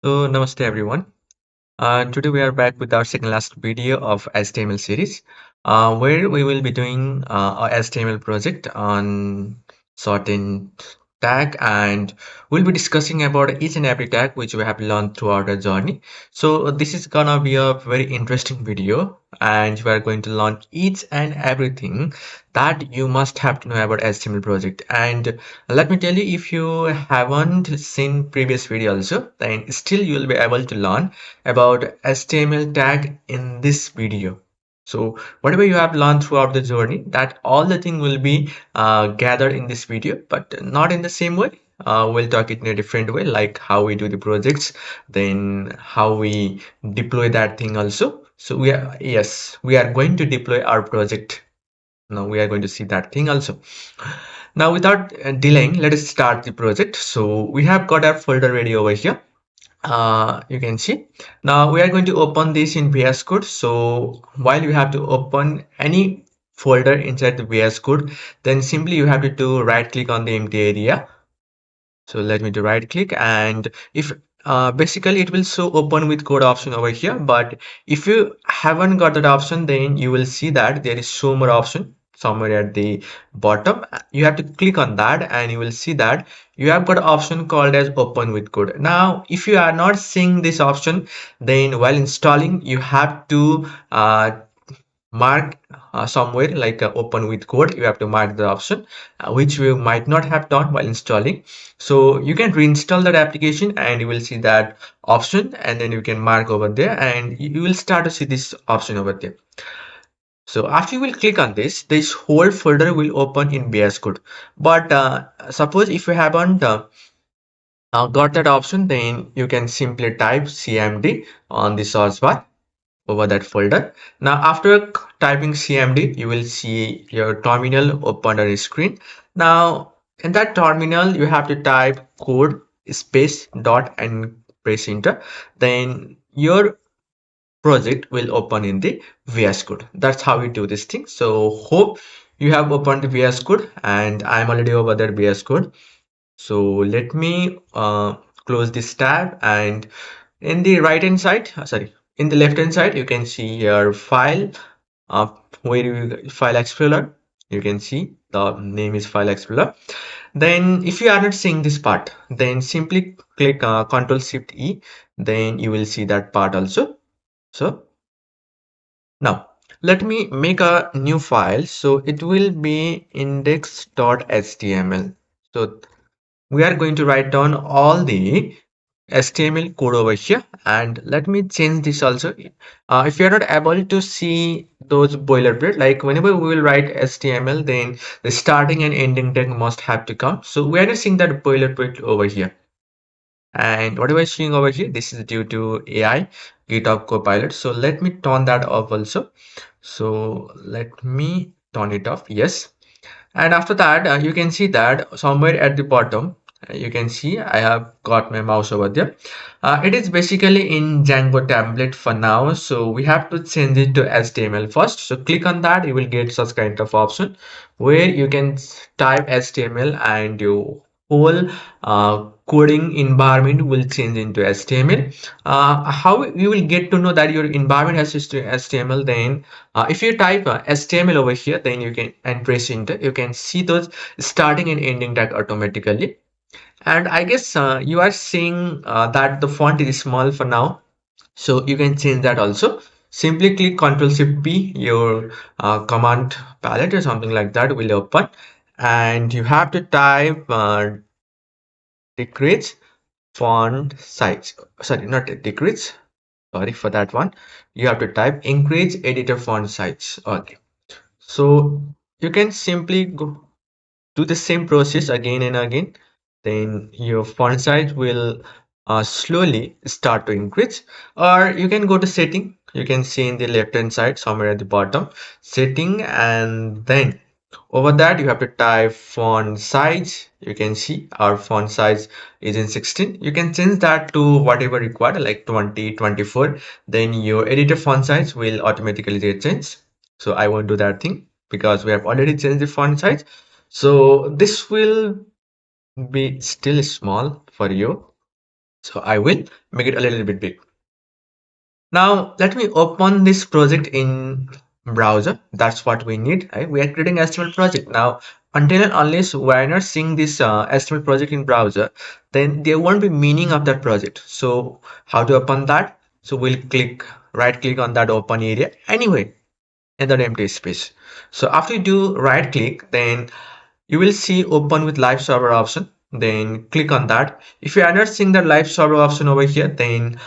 Namaste everyone. Today we are back with our second last video of HTML series, where we will be doing a HTML project on certain tag, and we'll be discussing about each and every tag which we have learned throughout our journey. So this is gonna be a very interesting video, and we are going to learn each and everything that you must have to know about HTML project. And let me tell you, if you haven't seen previous video also, then still you will be able to learn about HTML tag in this video. So whatever you have learned throughout the journey, that all the thing will be gathered in this video, but not in the same way. We'll talk it in a different way, like how we do the projects, then how we deploy that thing also. So we are going to deploy our project. Now we are going to see that thing also. Now without delaying, let us start the project. So we have got our folder ready over here. You can see now we are going to open this in VS Code. So while you have to open any folder inside the VS Code, then simply you have to do right click on the empty area. So let me do right click, and if basically it will show open with code option over here, but if you haven't got that option, then you will see that there is show more option somewhere at the bottom. You have to click on that and you will see that you have got option called as open with code. Now if you are not seeing this option, then while installing you have to mark somewhere like open with code. You have to mark the option which you might not have done while installing. So you can reinstall that application and you will see that option, and then you can mark over there and you will start to see this option over there. So after you will click on this whole folder will open in VS Code. But suppose if you haven't got that option, then you can simply type cmd on the search bar over that folder. Now after typing cmd, you will see your terminal open on your screen. Now in that terminal you have to type code space dot and press enter. Then your project will open in the VS Code. That's how we do this thing. So hope you have opened the VS Code, and I'm already over there VS Code. So let me close this tab, and in the right hand side, sorry, in the left hand side, you can see your file, uh, where you file explorer. You can see the name is file explorer. Then if you are not seeing this part, then simply click Ctrl Shift E, then you will see that part also. So now let me make a new file. So it will be index.html. So we are going to write down all the HTML code over here, and let me change this also. If you are not able to see those boilerplate, like whenever we will write HTML, then the starting and ending tag must have to come. So we are not seeing that boilerplate over here. And whatever is seeing over here, this is due to AI GitHub Copilot. So let me turn that off also. So let me turn it off. Yes. And after that, you can see that somewhere at the bottom, you can see I have got my mouse over there. It is basically in Django template for now. So we have to change it to HTML first. So click on that, you will get such kind of option where you can type HTML and your whole coding environment will change into HTML. How you will get to know that your environment has HTML? Then if you type HTML over here, then you can and press enter, you can see those starting and ending tag automatically. And I guess you are seeing that the font is small for now, so you can change that also. Simply click Ctrl Shift B, your command palette or something like that will open, and you have to type decrease font size. Sorry, not decrease. Sorry for that one. You have to type increase editor font size. Okay. So you can simply go do the same process again and again. Then your font size will slowly start to increase. Or you can go to setting. You can see in the left hand side somewhere at the bottom setting, and then over that you have to type font size. You can see our font size is in 16. You can change that to whatever required, like 20, 24. Then your editor font size will automatically get changed. So I won't do that thing because we have already changed the font size. So this will be still small for you. So I will make it a little bit big. Now let me open this project in browser. That's what we need, right? We are creating HTML project. Now until and unless we are not seeing this HTML project in browser, then there won't be meaning of that project. So how to open that? So we'll right click on that open area anyway in that empty space. So after you do right click, then you will see open with live server option. Then click on that. If you are not seeing the live server option over here, then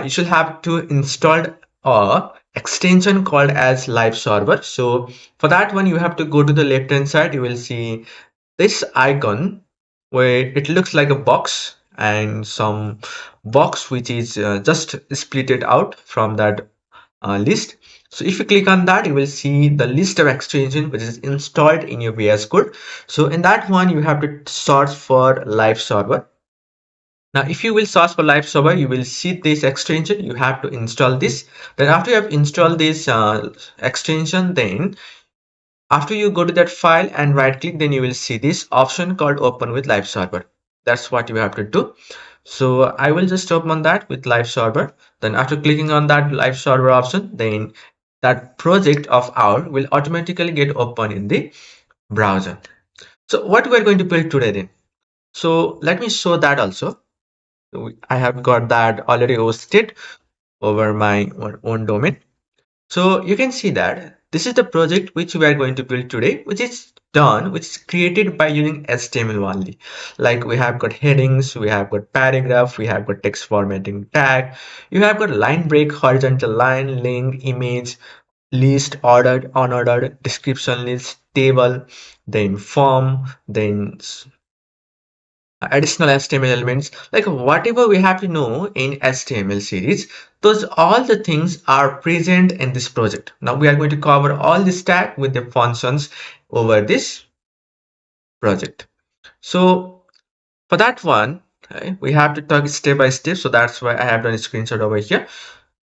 you should have to install a extension called as live server. So for that one, you have to go to the left hand side. You will see this icon where it looks like a box and some box which is just split it out from that list. So if you click on that, you will see the list of extension which is installed in your VS Code. So in that one, you have to search for live server. Now, if you will search for live server, you will see this extension. You have to install this. Then after you have installed this extension, then after you go to that file and right click, then you will see this option called open with live server. That's what you have to do. So I will just open that with live server. Then after clicking on that live server option, then that project of ours will automatically get open in the browser. So what we're going to build today then? So let me show that also. I have got that already hosted over my own domain. So you can see that this is the project which we are going to build today, which is created by using HTML only. Like we have got headings, we have got paragraph, we have got text formatting tag, you have got line break, horizontal line, link, image, list, ordered, unordered, description list, table, then form, then additional HTML elements, like whatever we have to know in HTML series, those all the things are present in this project. Now we are going to cover all this tag with the functions over this project. So for that one, right, we have to talk step by step. So that's why I have done a screenshot over here.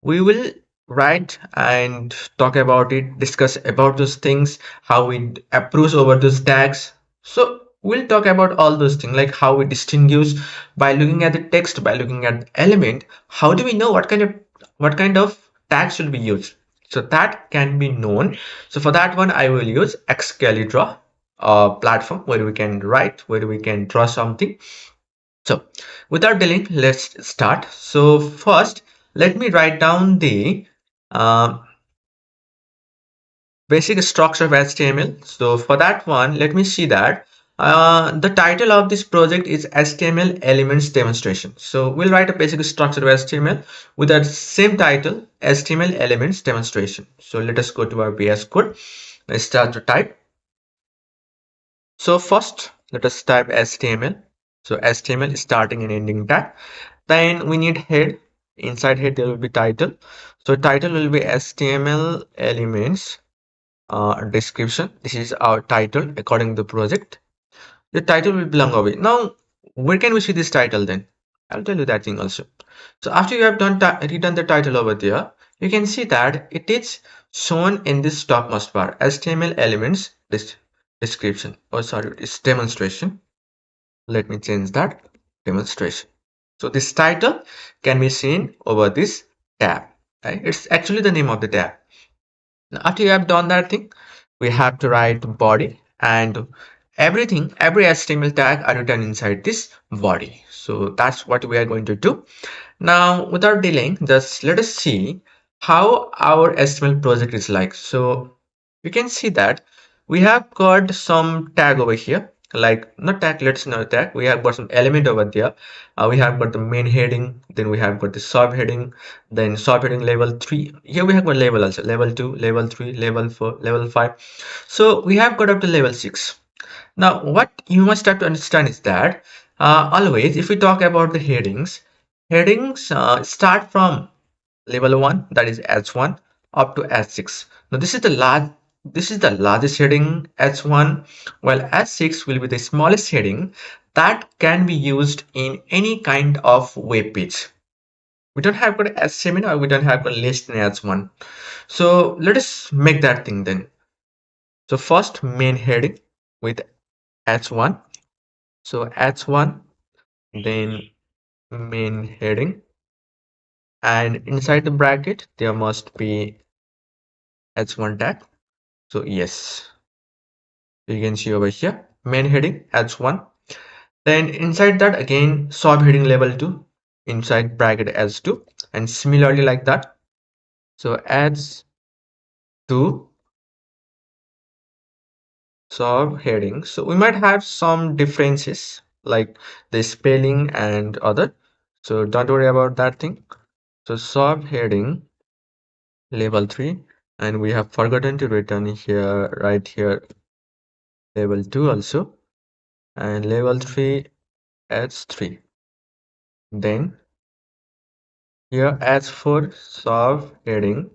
We will write and talk about it, discuss about those things, how we approach over those tags. So we'll talk about all those things, like how we distinguish by looking at the text, by looking at the element. How do we know what kind of tag should be used? So that can be known. So for that one, I will use Excalibur platform where we can write, where we can draw something. So without delaying, let's start. So first, let me write down the uh, basic structure of HTML. So for that one, let me see that the title of this project is HTML elements demonstration. So we'll write a basic structure of HTML with that same title, HTML elements demonstration. So let us go to our VS Code. Let's start to type. So first, let us type HTML. So HTML starting and ending tag. Then we need head. Inside head there will be title. So title will be HTML elements description. This is our title according to the project. The title will belong away. Now, where can we see this title then? I'll tell you that thing also. So after you have written the title over there, you can see that it is shown in this topmost bar, HTML elements description. Oh, sorry, it's demonstration. Let me change that, demonstration. So this title can be seen over this tab, right? It's actually the name of the tab. Now, after you have done that thing, we have to write body, and every HTML tag are written inside this body. So that's what we are going to do. Now, without delaying, just let us see how our HTML project is like. So you can see that we have got some tag over here, like not tag, let's not tag. We have got some element over there. We have got the main heading, then we have got the subheading, then subheading level 3. Here we have got level also, level 2, level 3, level 4, level 5. So we have got up to level 6. Now, what you must have to understand is that always, if we talk about the headings start from level 1, that is H1, up to H6. Now, this is the largest heading, H1, while H6 will be the smallest heading that can be used in any kind of web page. We don't have got H7 or we don't have got less than H1. So let us make that thing then. So first main heading with H1. So H1, then main heading, and inside the bracket there must be h1 tag. So yes, you can see over here main heading h1. Then inside that again subheading level 2 inside bracket h2, and similarly like that. So adds 2 subheading. So we might have some differences like the spelling and other. So don't worry about that thing. So subheading level 3, and we have forgotten to return here right here level 2 also, and level 3 adds 3. Then here adds 4 subheading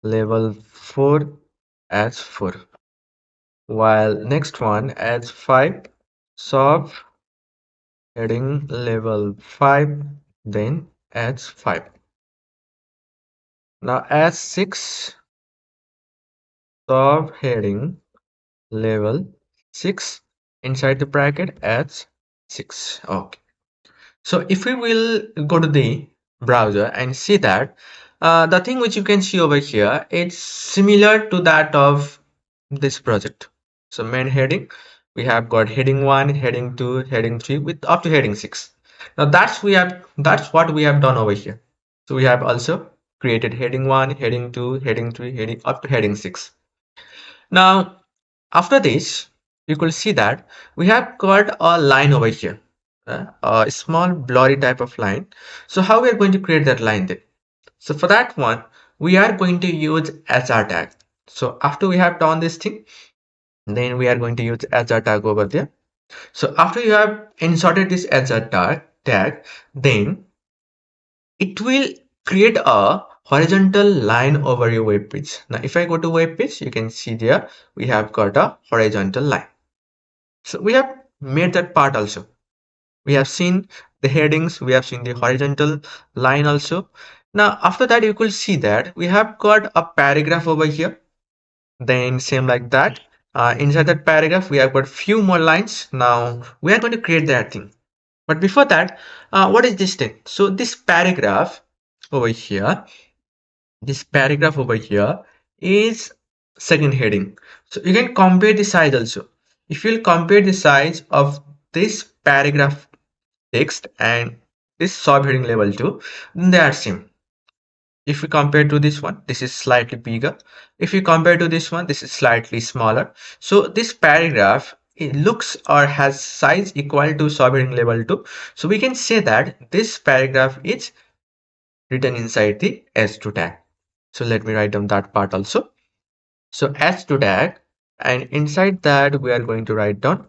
level 4 adds 4, while next one adds 5 subheading level 5 then adds 5. Now adds 6 subheading level 6 inside the bracket adds 6. Okay. So if we will go to the browser and see that the thing which you can see over here, it's similar to that of this project. So main heading, we have got heading 1, heading 2, heading 3 with up to heading 6. Now that's what we have done over here. So we have also created heading 1, heading 2, heading 3, heading up to heading 6. Now after this, you could see that we have got a line over here, a small blurry type of line. So how we are going to create that line then? So for that one, we are going to use HR tag. So after we have done this thing, then we are going to use HR tag over there. So after you have inserted this HR tag, then it will create a horizontal line over your web page. Now, if I go to web page, you can see there we have got a horizontal line. So we have made that part also. We have seen the headings, we have seen the horizontal line also. Now, after that, you could see that we have got a paragraph over here. Then same like that. Inside that paragraph, we have got few more lines. Now, we are going to create that thing. But before that, what is this thing? So this paragraph over here, this paragraph over here is second heading. So you can compare the size also. If you'll compare the size of this paragraph text and this subheading level 2, then they are same. If we compare to this one, this is slightly bigger. If you compare to this one, this is slightly smaller. So this paragraph, it looks or has size equal to subheading level 2. So we can say that this paragraph is written inside the h2 tag. So let me write down that part also. So h2 tag, and inside that we are going to write down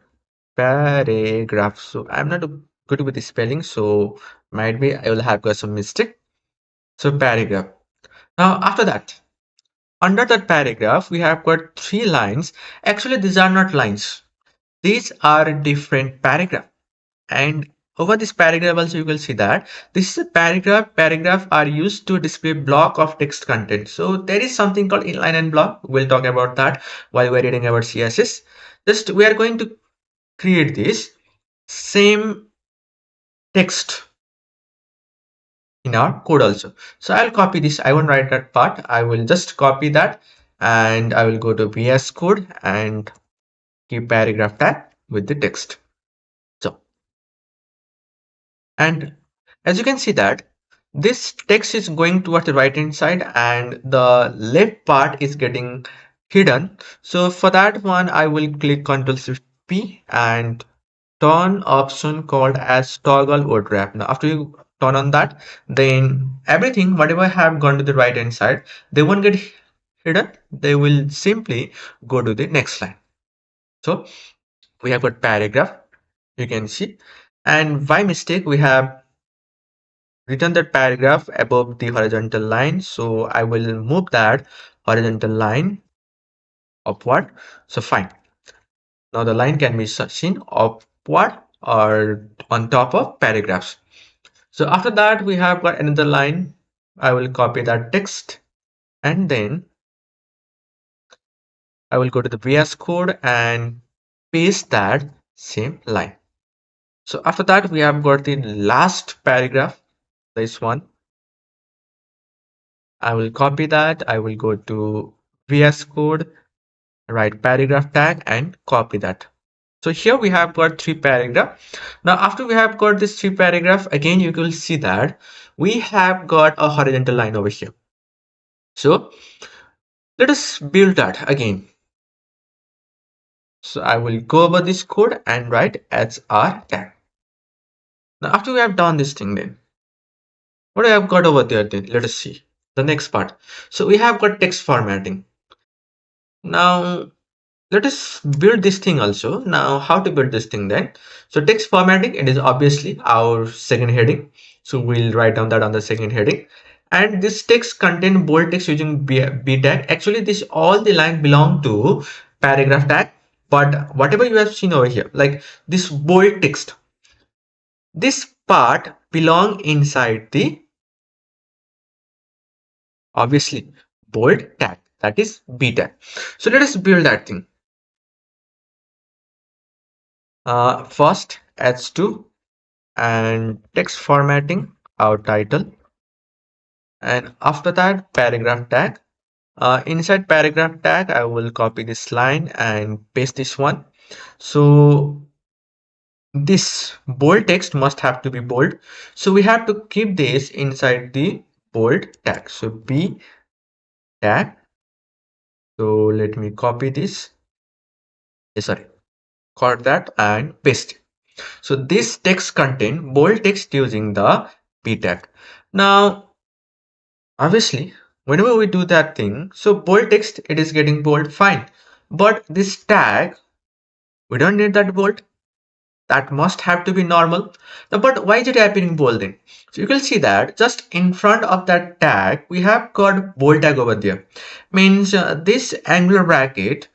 paragraph. So I'm not good with the spelling, so might be I will have got some mistake. So paragraph. Now after that, under that paragraph, we have got 3 lines. Actually, these are not lines. These are different paragraph. And over this paragraph also you will see that this is a paragraph. Paragraph are used to display block of text content. So there is something called inline and block. We'll talk about that while we're reading about CSS. Just we are going to create this same text in our code also. So I'll copy this. I won't write that part. I will just copy that and I will go to VS Code and keep paragraph tag with the text. So, and as you can see that this text is going towards the right hand side and the left part is getting hidden. So for that one, I will click Ctrl Shift P and turn option called as toggle word wrap. Now after you turn on that, then everything whatever have gone to the right hand side, they won't get hidden. They will simply go to the next line. So we have got paragraph, you can see, and by mistake we have written that paragraph above the horizontal line. So I will move that horizontal line upward. So fine, now the line can be seen upward or on top of paragraphs. So after that, we have got another line. I will copy that text and then I will go to the VS Code and paste that same line. So after that, we have got the last paragraph, this one. I will copy that. I will go to VS Code, write paragraph tag and copy that. So here we have got three paragraph. Now after we have got this three paragraph, again you will see that we have got a horizontal line over here. So let us build that again. So I will go over this code and write HR tag. Now after we have done this thing, then what I have got over there, then let us see the next part. So we have got text formatting. Now let us build this thing also. Now how to build this thing then? So text formatting, it is obviously our second heading. So we'll write down that on the second heading. And this text contain bold text using B tag. Actually, this all the line belong to paragraph tag. But whatever you have seen over here, like this bold text, this part belong inside the obviously bold tag, that is B tag. So let us build that thing. First h2 and text formatting our title, and after that paragraph tag. Inside paragraph tag I will copy this line and paste this one. So this bold text must have to be bold, so we have to keep this inside the bold tag. So B tag. So let me copy this, sorry, cut that and paste. So this text contain bold text using the B tag. Now obviously whenever we do that thing, so bold text, it is getting bold, fine, but this tag, we don't need that bold, that must have to be normal. Now, but why is it appearing bold then? So you can see that just in front of that tag we have got bold tag over there, means this angular bracket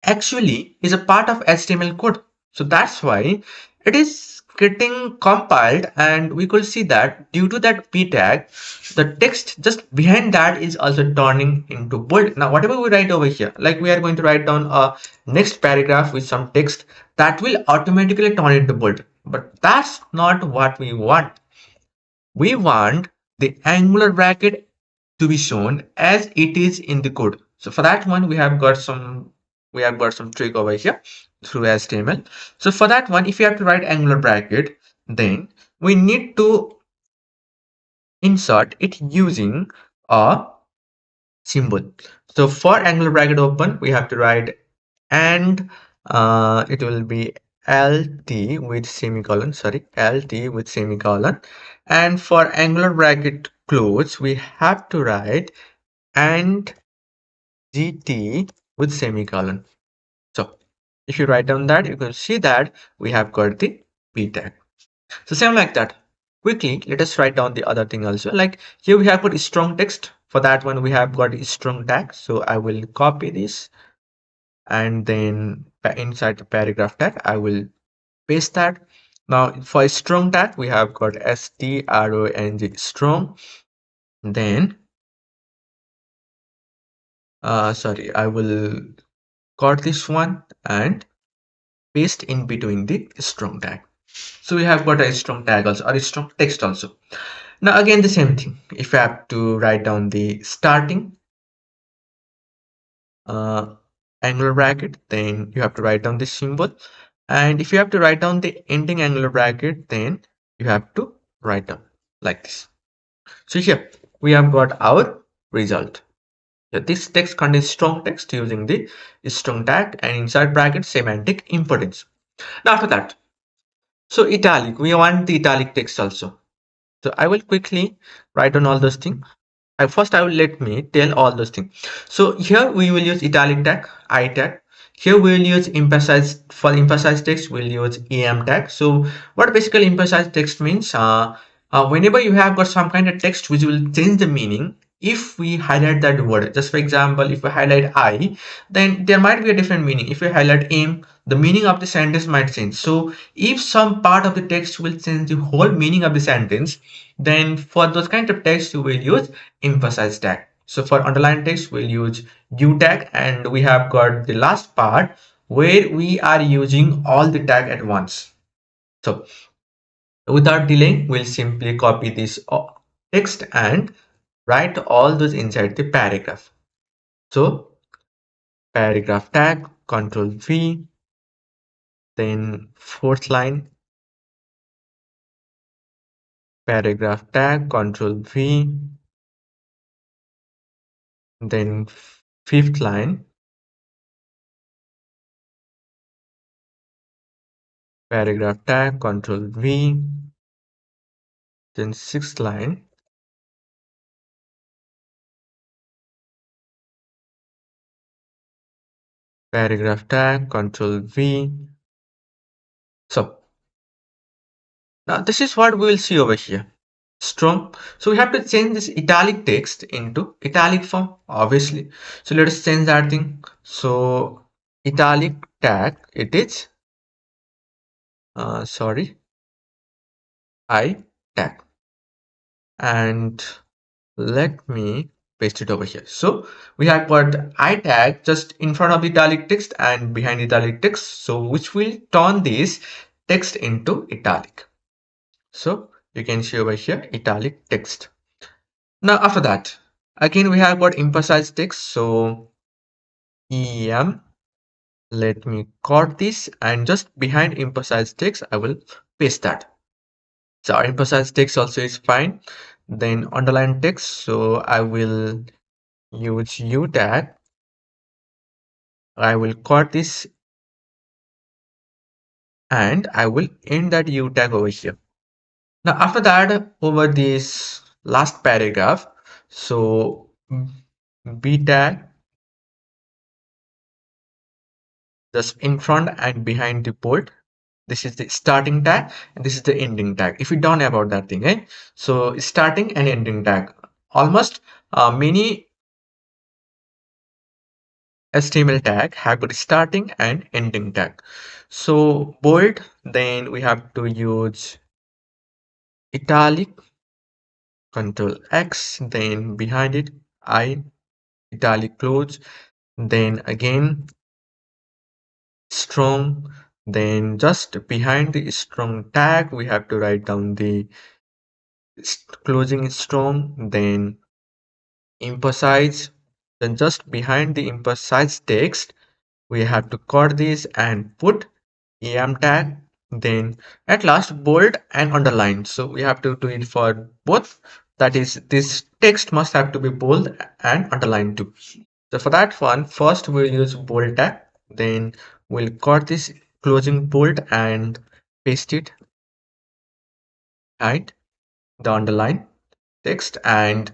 actually is a part of HTML code. So that's why it is getting compiled, and we could see that due to that p tag, the text just behind that is also turning into bold. Now whatever we write over here, like we are going to write down a next paragraph with some text, that will automatically turn into bold, but that's not what we want. We want the angular bracket to be shown as it is in the code. So for that one, we have got some trick over here through HTML. So for that one, if you have to write angular bracket, then we need to insert it using a symbol. So for angular bracket open, we have to write and it will be lt with semicolon, sorry, lt with semicolon. And for angular bracket close, we have to write and gt with semicolon. So if you write down that, you can see that we have got the p tag. So same like that. Quickly, let us write down the other thing also. Like here we have got strong text. For that one, we have got a strong tag. So I will copy this, and then inside the paragraph tag I will paste that. Now for a strong tag we have got strong strong. Then sorry, I will cut this one and paste in between the strong tag. So we have got a strong tag also, or a strong text also. Now again the same thing, if I have to write down the starting uh, angular bracket, then you have to write down this symbol. And if you have to write down the ending angular bracket, then you have to write down like this. So here we have got our result. Yeah, this text contains strong text using the strong tag and inside bracket semantic importance. Now after that, so italic, we want the italic text also. So I will quickly write down all those things. First I will let me tell all those things. So here we will use italic tag, I tag. Here we will use emphasize, for emphasize text we'll use em tag. So what basically emphasize text means, whenever you have got some kind of text which will change the meaning, if we highlight that word, just for example, if we highlight I, then there might be a different meaning. If we highlight em, the meaning of the sentence might change. So if some part of the text will change the whole meaning of the sentence, then for those kind of text you will use emphasize tag. So for underline text we'll use u tag, and we have got the last part where we are using all the tag at once. So without delaying, we'll simply copy this text and write all those inside the paragraph. So paragraph tag, Control V, then fourth line, paragraph tag, Control V, then fifth line, paragraph tag, Control V, then sixth line, paragraph tag, Control V. So now this is what we will see over here. Strong. So we have to change this italic text into italic form, obviously. So let us change that thing. So italic tag, it is, sorry, I tag. And let me paste it over here. So we have got I tag just in front of the italic text and behind italic text. So which will turn this text into italic. So you can see over here italic text. Now after that, again we have got emphasized text. So em, let me cut this, and just behind emphasized text I will paste that. So our emphasized text also is fine. Then underline text, so I will use u tag. I will cut this and I will end that u tag over here. Now after that, over this last paragraph, so b tag just in front and behind the bold. This is the starting tag and this is the ending tag. If you don't know about that thing, eh? So starting and ending tag. Almost many HTML tag have got starting and ending tag. So bold, then we have to use italic, Control X, then behind it I, italic close, then again strong, then just behind the strong tag we have to write down the closing strong, then emphasize, then just behind the emphasize text we have to cut this and put am tag, then at last bold and underline. So we have to do it for both, that is this text must have to be bold and underlined too. So for that one, first we'll use bold tag, then we'll cut this closing bold and paste it at the underline text, and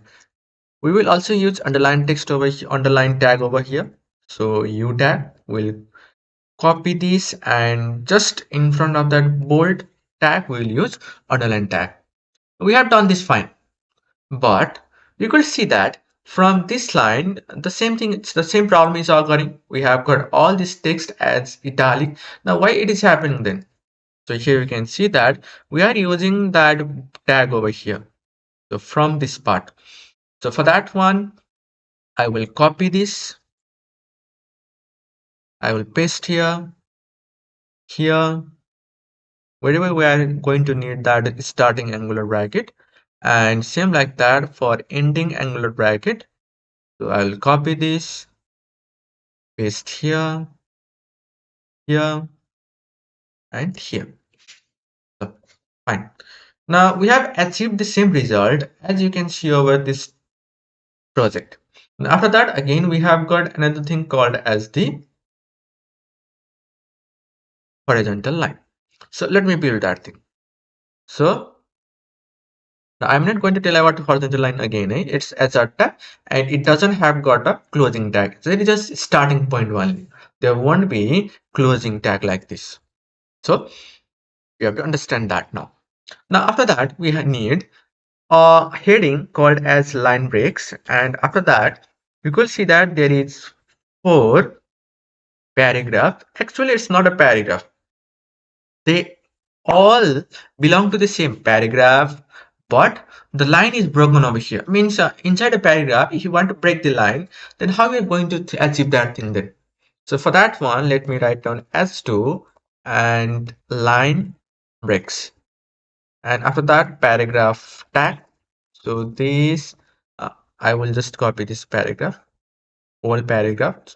we will also use underline text over here, underline tag over here. So u tag will copy this and just in front of that bold tag we'll use underline tag. We have done this fine, but you could see that from this line the same thing, it's the same problem is occurring. We have got all this text as italic. Now why it is happening then? So here you can see that we are using that tag over here, so from this part. So for that one I will copy this, I will paste here, here, wherever we are going to need that starting angular bracket, and same like that for ending angular bracket. So I will copy this, paste here, here, and here. So fine. Now we have achieved the same result as you can see over this project. And after that, again we have got another thing called as the horizontal line. So let me build that thing. So now I'm not going to tell about horizontal line again. It's as a tag and it doesn't have got a closing tag. So it is just starting point only. There won't be closing tag like this. So you have to understand that now. Now after that we need a heading called as line breaks, and after that you could see that there is 4 paragraph. Actually it's not a paragraph. They all belong to the same paragraph, but the line is broken over here. Means inside a paragraph, if you want to break the line, then how we are going to achieve that thing then? So for that one, let me write down s2 and line breaks. And after that, paragraph tag. So this, uh, I will just copy this paragraph, whole paragraph,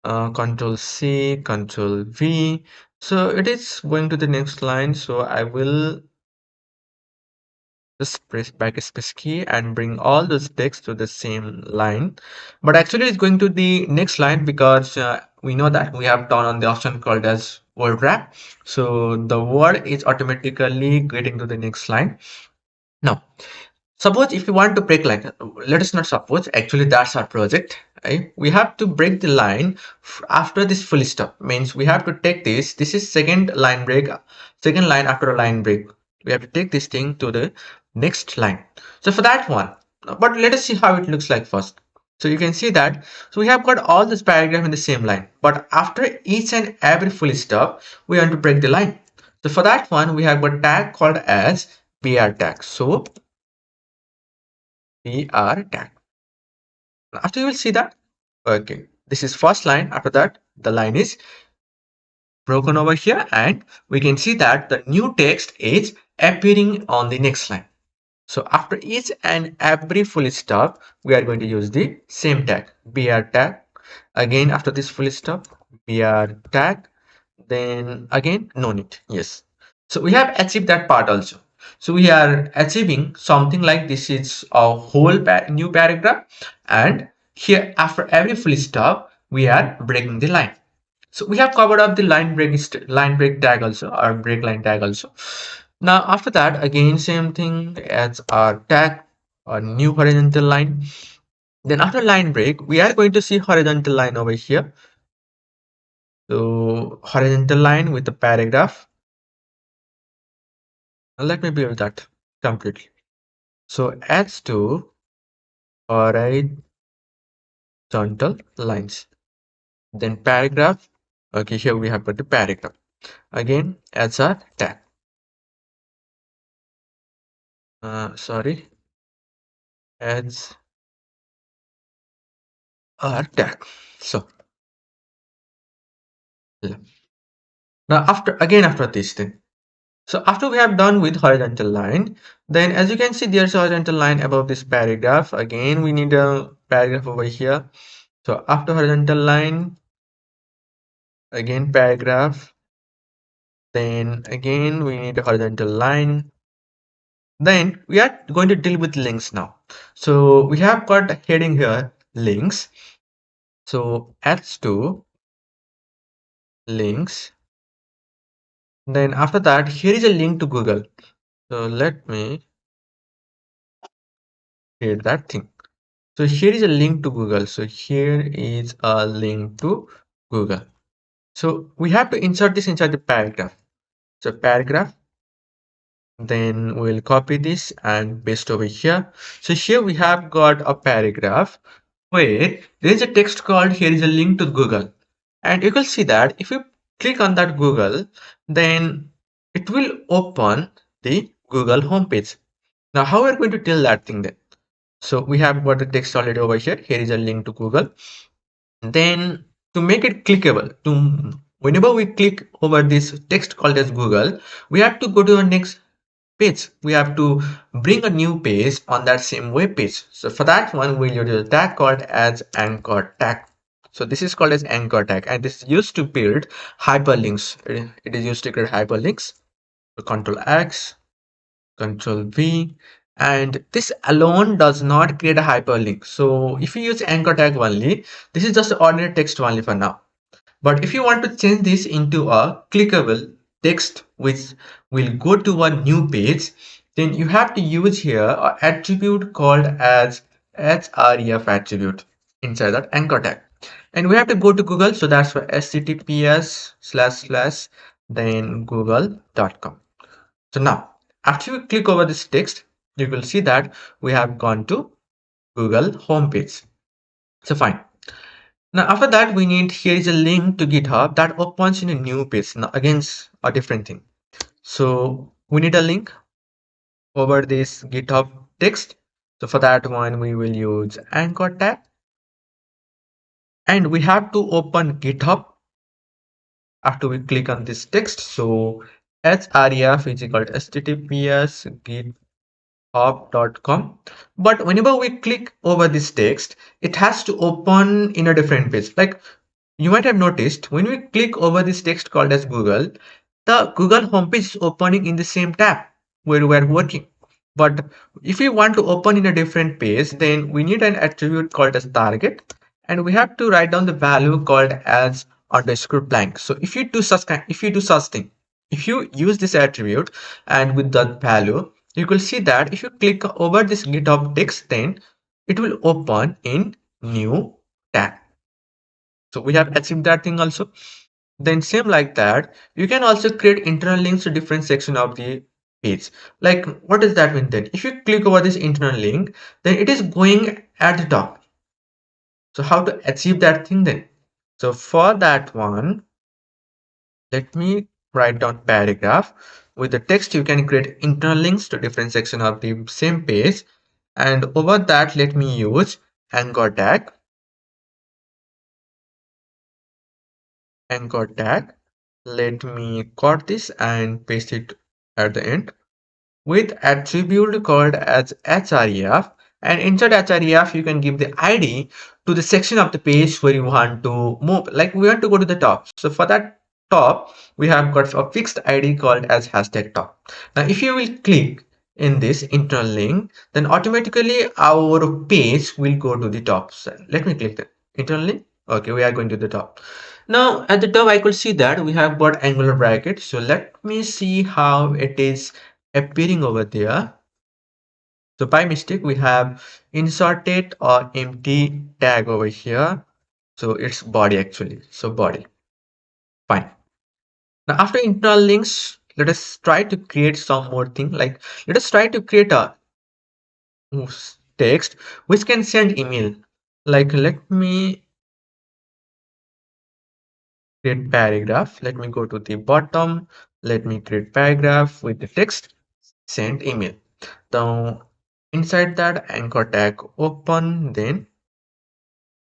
Control C, Control V. So it is going to the next line. So I will just press backspace key and bring all those text to the same line. But actually it's going to the next line because we know that we have turned on the option called as word wrap. So the word is automatically getting to the next line. Now, suppose if you want to break line, let us not suppose, actually that's our project, right? We have to break the line after this full stop. Means we have to take this is second line break, second line after a line break. We have to take this thing to the next line. So for that one, but let us see how it looks like first. So you can see that, so we have got all this paragraph in the same line, but after each and every full stop, we want to break the line. So for that one, we have got tag called as br tag. So br tag. After you will see that, okay, this is first line. After that, the line is broken over here, and we can see that the new text is appearing on the next line. So after each and every full stop, we are going to use the same tag, br tag. Again, after this full stop, br tag. Then again, no need. Yes. So we have achieved that part also. So we are achieving something like this is a whole new paragraph, and here after every full stop, we are breaking the line. So we have covered up the line break tag also, or break line tag also. Now after that, again same thing as our tag, a new horizontal line. Then after line break, we are going to see horizontal line over here. So horizontal line with the paragraph. Let me build that completely. So adds to horizontal lines. Then paragraph. Okay, here we have got the paragraph. Again, adds a tag. Sorry, adds a tag. So yeah. Now after this thing. So after we have done with horizontal line, then as you can see, there's a horizontal line above this paragraph. Again, we need a paragraph over here. So after horizontal line, again paragraph. Then again, we need a horizontal line. Then we are going to deal with links now. So we have got a heading here, links. So adds to links. Then after that, here is a link to Google. So let me create that thing. So here is a link to Google. So here is a link to Google. So we have to insert this inside the paragraph. So paragraph, then we'll copy this and paste over here. So here we have got a paragraph where there is a text called here is a link to Google. And you can see that if you click on that Google, then it will open the Google homepage. Now, how are we going to tell that thing then? So we have got the text already over here. Here is a link to Google. Then to make it clickable, to whenever we click over this text called as Google, we have to go to the next page. We have to bring a new page on that same web page. So for that one, we'll use a tag called as anchor tag. So this is called as anchor tag, and this is used to build hyperlinks. It is used to create hyperlinks. So Control X, Control V, and this alone does not create a hyperlink. So if you use anchor tag only, this is just ordinary text only for now. But if you want to change this into a clickable text which will go to a new page, then you have to use here an attribute called as href attribute inside that anchor tag. And we have to go to Google, so that's for https:// then google.com. So now, after you click over this text, you will see that we have gone to Google homepage. So fine. Now after that, we need here is a link to GitHub that opens in a new page. Now again, a different thing. So we need a link over this GitHub text. So for that one, we will use anchor tag, and we have to open GitHub after we click on this text. So href is equal to https github.com. But whenever we click over this text, it has to open in a different page. Like you might have noticed when we click over this text called as Google, the Google homepage is opening in the same tab where we are working. But if we want to open in a different page, then we need an attribute called as target, and we have to write down the value called as underscore blank. So if you do such thing, if you use this attribute and with that value, you will see that if you click over this GitHub text, then it will open in new tab. So we have achieved that thing also. Then same like that, you can also create internal links to different section of the page. Like what does that mean then? If you click over this internal link, then it is going at the top. So how to achieve that thing then? So for that one, let me write down paragraph. With the text, you can create internal links to different section of the same page. And over that, let me use anchor tag. Anchor tag. Let me cut this and paste it at the end with attribute called as href, and inside href you can give the id to the section of the page where you want to move. Like we want to go to the top, so for that top we have got a fixed id called as hashtag top. Now if you will click in this internal link, then automatically our page will go to the top. So let me click the internal link. Okay, we are going to the top. Now at the top I could see that we have got angular bracket, so let me see how it is appearing over there. So by mistake we have inserted or empty tag over here. So it's body actually. So body. Fine. Now after internal links, let us try to create some more thing. Like let us try to create a text which can send email. Like let me create paragraph. Let me go to the bottom. Let me create paragraph with the text send email. Now inside that anchor tag open, then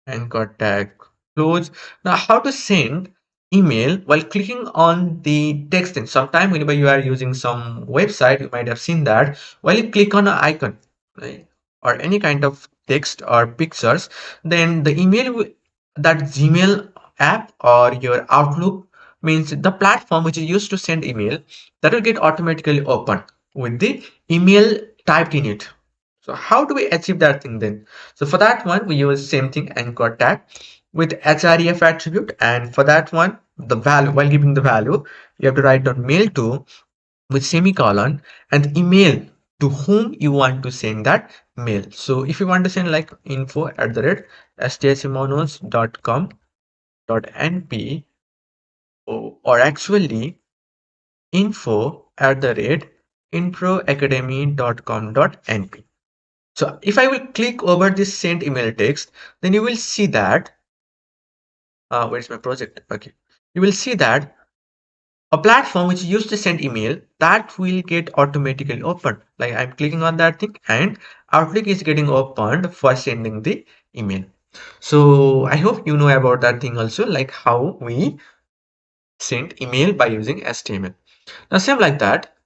anchor tag close. Now how to send email while clicking on the text? And sometime whenever you are using some website, you might have seen that while you click on an icon, right, or any kind of text or pictures, then the that Gmail app or your Outlook, means the platform which is used to send email, that will get automatically open with the email typed in it. So how do we achieve that thing then? So for that one, we use same thing anchor tag with href attribute. And for that one, the value, while giving the value, you have to write down mail to with semicolon and email to whom you want to send that mail. So if you want to send like info@stsimonos.com.np, or actually info@inproacademy.com.np. So if I will click over this send email text, then you will see that, where's my project? Okay. You will see that a platform which is used to send email, that will get automatically opened. Like I'm clicking on that thing and Outlook is getting opened for sending the email. So I hope you know about that thing also, like how we send email by using HTML. Now same like that,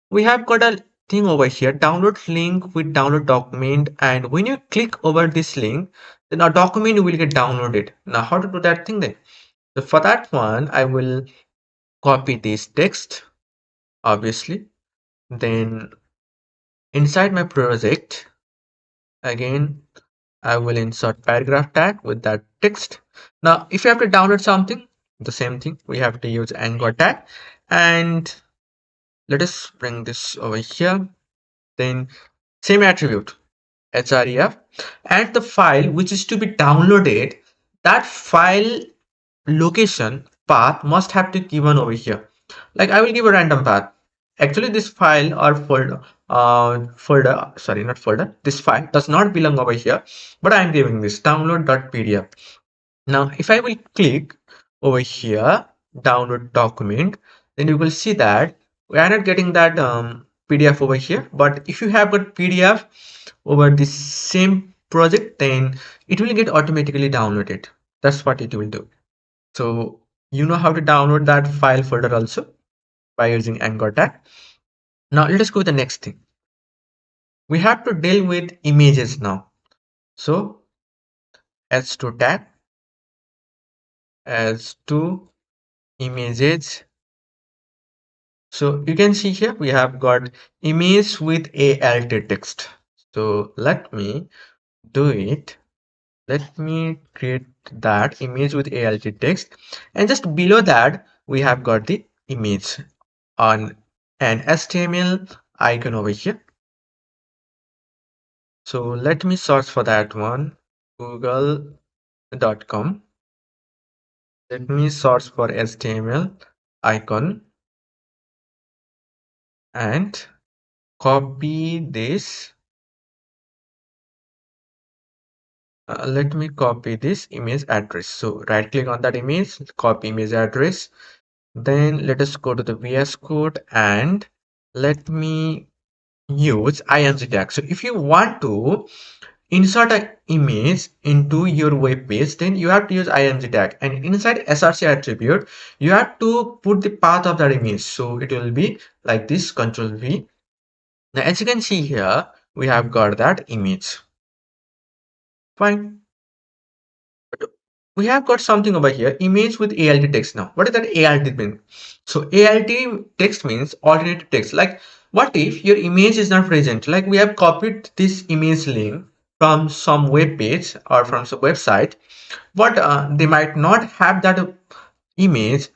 we have got a thing over here, download link with download document, and when you click over this link, then a document will get downloaded. Now how to do that thing then? So for that one, I will copy this text, obviously, then inside my project again I will insert paragraph tag with that text. Now if you have to download something, the same thing, we have to use anchor tag, and let us bring this over here. Then same attribute href, and the file which is to be downloaded, that file location path must have to given over here. Like I will give a random path. Actually this file or folder, sorry, not folder, this file does not belong over here, but I am giving this download.pdf. Now if I will click over here download document, then you will see that we are not getting that PDF over here. But if you have got PDF over this same project, then it will get automatically downloaded. That's what it will do. So You know how to download that file folder also by using anchor tag. Now let us go to the next thing. We have to deal with images now. So s2 tag, s2 images. So you can see here we have got image with alt text. So let me do it. Let me create that image with alt text, and just below that we have got the image on an HTML icon over here. So let me search for that one, google.com. Let me search for HTML icon and copy this. Let me copy this image address. So right click on that image, copy image address. Then let us go to the VS Code and let me use img tag. So if you want to insert an image into your web page, then you have to use img tag, and inside src attribute you have to put the path of that image. So it will be like this, Control V. Now as you can see here, we have got that image. Fine. But we have got something over here, image with alt text. Now what does that alt mean? So alt text means alternate text. Like what if your image is not present? Like we have copied this image link from some web page or from some website, but they might not have that image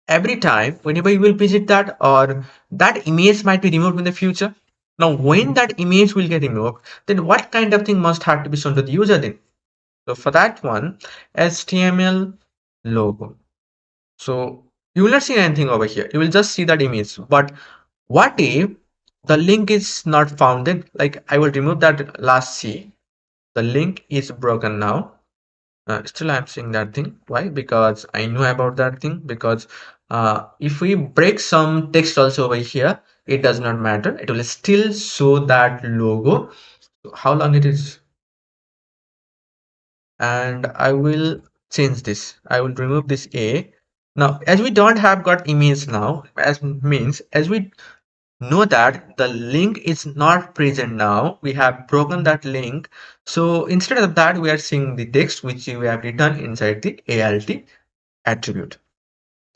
every time whenever you will visit that, or that image might be removed in the future. Now when that image will get removed, then what kind of thing must have to be shown to the user then? So for that one, HTML logo. So you will not see anything over here. You will just see that image. But what if the link is not found? Then like I will remove that last C. The link is broken now. Still I'm seeing that thing. Why? Because I know about that thing. Because if we break some text also over here, it does not matter. It will still show that logo. So how long it is? And I will change this. I will remove this A. Now, as we don't have got image now, as means as we know that the link is not present now, we have broken that link. So instead of that, we are seeing the text which we have written inside the alt attribute.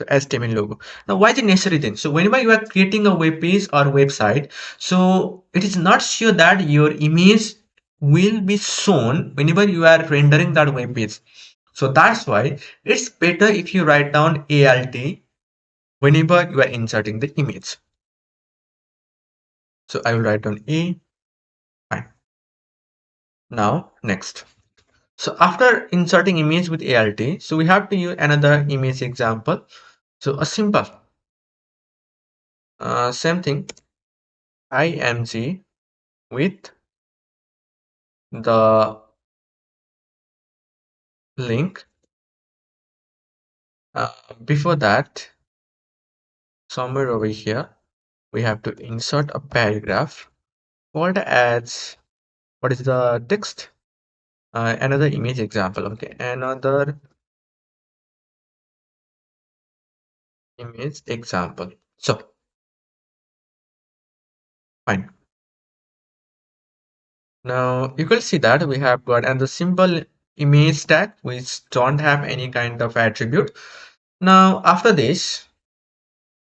So HTML logo. Now, why is it necessary then? So whenever you are creating a web page or website, so it is not sure that your image will be shown whenever you are rendering that web page. So that's why it's better if you write down alt whenever you are inserting the image. So I will write down A. Fine. Now next. So after inserting image with alt, so we have to use another image example. So a simple same thing, img with the link. Before that, somewhere over here, we have to insert a paragraph called as, what is the text? Another image example. Okay, another image example. So fine. Now you can see that we have got and the simple image tag which don't have any kind of attribute. Now after this,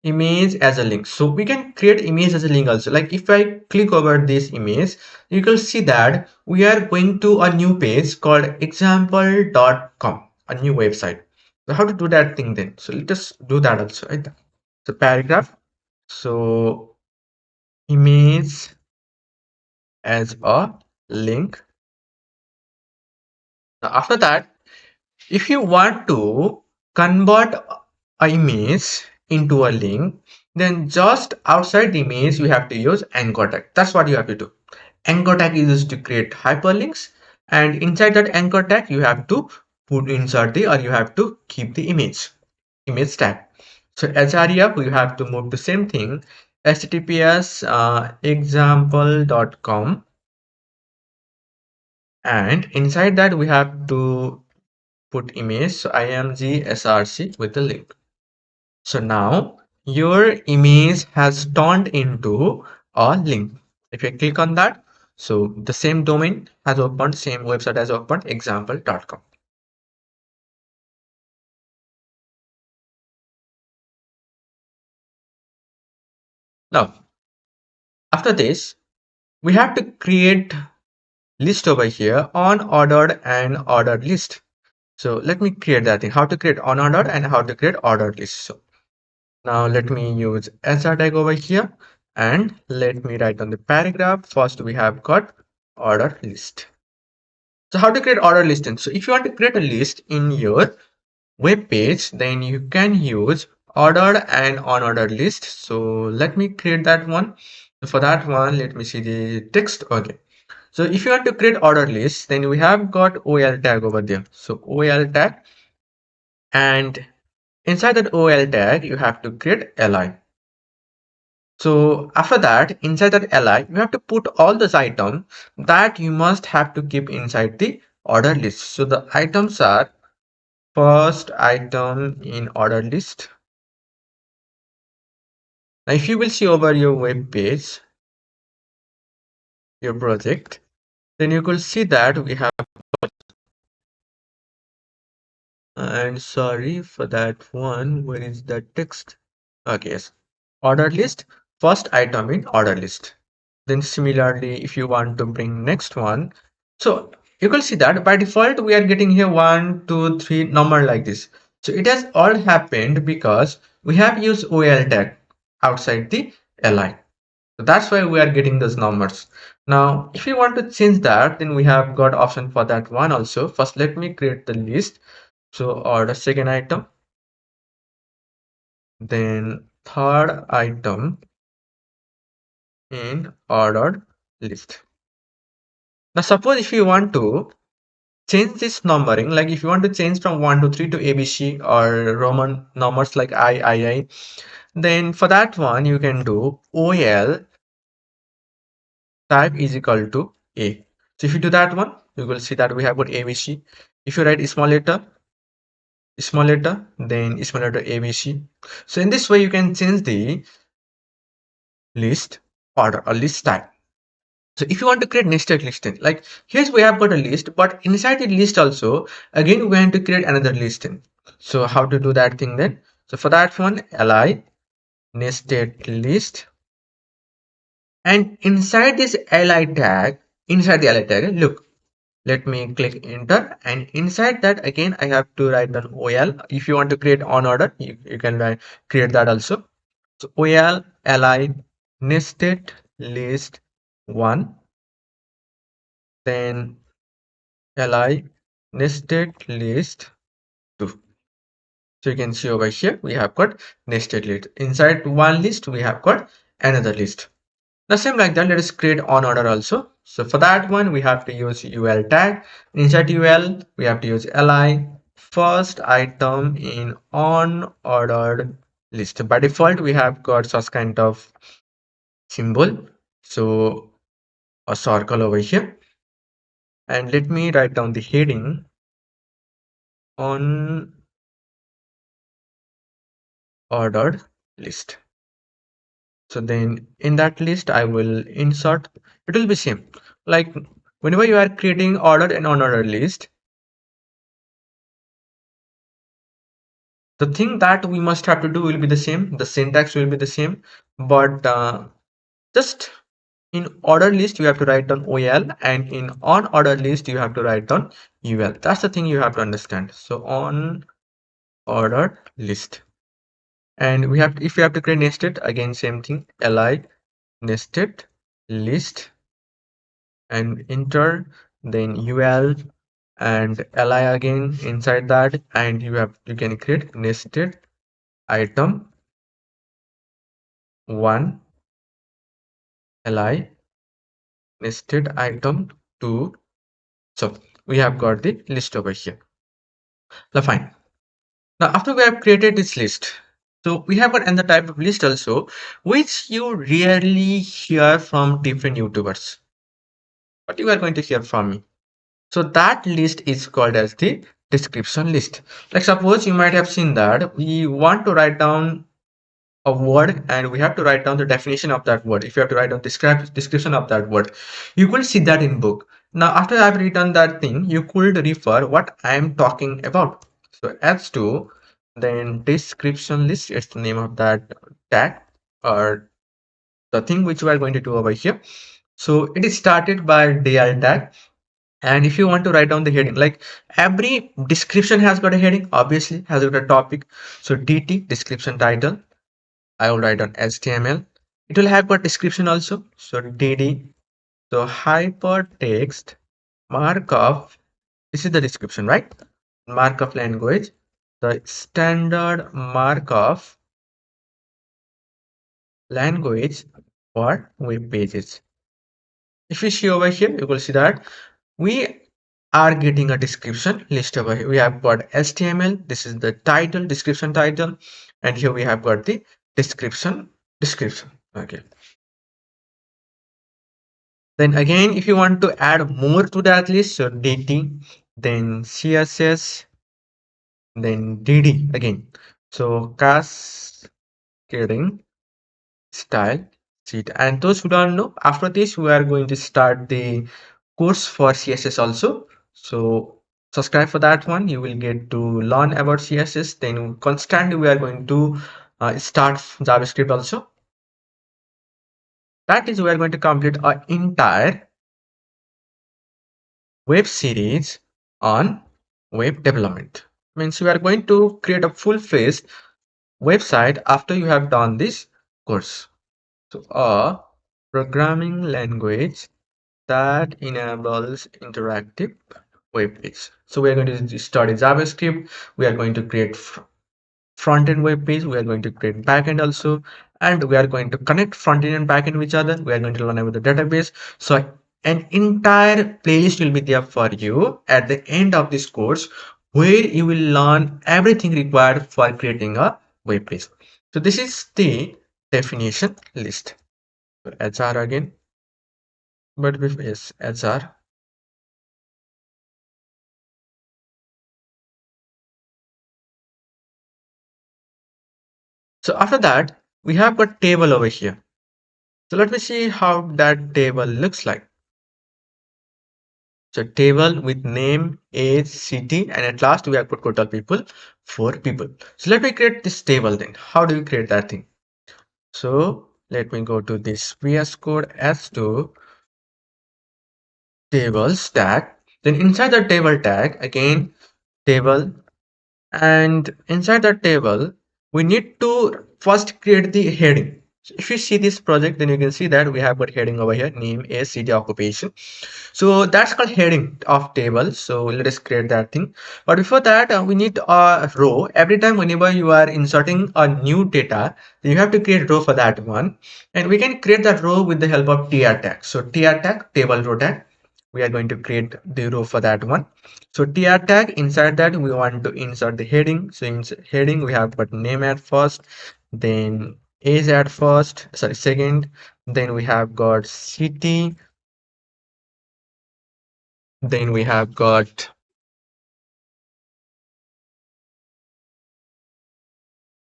image as a link. So we can create image as a link also. Like if I click over this image, you can see that we are going to a new page called example.com, a new website. So how to do that thing then? So let us do that also, right? So paragraph. So image as a link. Now after that, if you want to convert a image into a link, then just outside the image you have to use anchor tag. That's what you have to do. Anchor tag is used to create hyperlinks, and inside that anchor tag you have to insert the, or you have to keep the image tag. So as area we have to move the same thing, https example.com, and inside that we have to put image, so img src with the link. So now your image has turned into a link. If you click on that, so the same domain has opened, same website has opened, example.com. Now, after this, we have to create list over here on ordered and ordered list. So let me create that thing, how to create unordered and how to create ordered list. So now let me use sr tag over here and let me write on the paragraph. First we have got order list. So how to create order list? So if you want to create a list in your web page, then you can use ordered and unordered list. So let me create that one. For that one, let me see the text. Okay. So if you want to create order list, then we have got OL tag over there. So OL tag, and inside that OL tag, you have to create li. So after that, inside that li, you have to put all those items that you must have to keep inside the order list. So the items are first item in order list. Now, if you will see over your web page, your project, then you could see that we have, and sorry for that one, where is the text? Okay, yes, order list, first item in order list. Then similarly, if you want to bring next one, so you can see that by default we are getting here 1 2 3 number like this. So it has all happened because we have used OL tag outside the li. So that's why we are getting those numbers. Now, if you want to change that, then we have got option for that one also. First, let me create the list. So order second item, then third item in ordered list. Now, suppose if you want to change this numbering, like if you want to change from 1 to 3 to ABC or Roman numbers like I, then for that one, you can do OL type is equal to A. So if you do that one, you will see that we have got ABC. If you write small letter, then small letter ABC. So in this way, you can change the list order or list type. So if you want to create nested listing, like here's we have got a list, but inside the list also, again, we want to create another listing. So how to do that thing then? So for that one, li nested list, and inside this li tag, inside the li tag, look, let me click enter, and inside that again I have to write down OL. If you want to create on order, you can create that also. So OL li nested list 1, then li nested list 2. So you can see over here we have got nested list. Inside one list we have got another list. The same like that, let us create on order also. So for that one, we have to use UL tag. Inside UL, we have to use li first item in on ordered list. By default, we have got such kind of symbol. So a circle over here. And let me write down the heading on ordered list. So then in that list, I will insert, it will be same. Like whenever you are creating ordered and unordered list, the thing that we must have to do will be the same, the syntax will be the same, but just in order list you have to write down OL, and in on order list you have to write down UL. That's the thing you have to understand. So on order list, and we have to, if you have to create nested, again same thing, li nested list and enter, then UL and li again inside that, and you can create nested item 1 li nested item 2. So we have got the list over here. Now fine. Now after we have created this list, so we have got another type of list also, which you rarely hear from different YouTubers, but you are going to hear from me. So that list is called as the description list. Like suppose you might have seen that we want to write down a word and we have to write down the definition of that word. If you have to write down description of that word, you could see that in book. Now after I've written that thing, you could refer what I am talking about. So h2 then description list is the name of that tag or the thing which we are going to do over here. So it is started by dr tag, and if you want to write down the heading, like every description has got a heading, obviously has got a topic. So dt description title, I will write on HTML. It will have got description also. So DD. So hypertext markup. This is the description, right? Markup language. The standard markup language for web pages. If you see over here, you will see that we are getting a description list over here. We have got HTML. This is the title, description title, and here we have got the description. Okay. Then again, if you want to add more to that list, so dt, then css, then dd again. So cascading style sheet. And those who don't know, after this we are going to start the course for css also. So subscribe for that one. You will get to learn about css. Then constantly we are going to start JavaScript also. That is, we are going to complete our entire web series on web development. Means you are going to create a full-fledged website after you have done this course. So a programming language that enables interactive web page. So we are going to study JavaScript. We are going to create front-end web page. We are going to create backend also, and we are going to connect front-end and backend with each other. We are going to learn about the database. So an entire playlist will be there for you at the end of this course, where you will learn everything required for creating a web page. So this is the definition list. So HR again, but with yes, HR. So after that, we have got table over here. So let me see how that table looks like. So table with name, age, city, and at last we have put total people, 4 people. So let me create this table then. How do you create that thing? So let me go to this VS Code S2 tables tag. Then inside the table tag, again, table, and inside the table, we need to first create the heading. So if you see this project, then you can see that we have got heading over here, name, age, city, occupation. So that's called heading of table. So let us create that thing. But before that, we need a row. Every time whenever you are inserting a new data, then you have to create row for that one. And we can create that row with the help of tr tag. So tr tag, table row tag. We are going to create the row for that one. So tr tag, inside that we want to insert the heading. So in heading, we have got name at first, then age at first, sorry, second. Then we have got city. Then we have got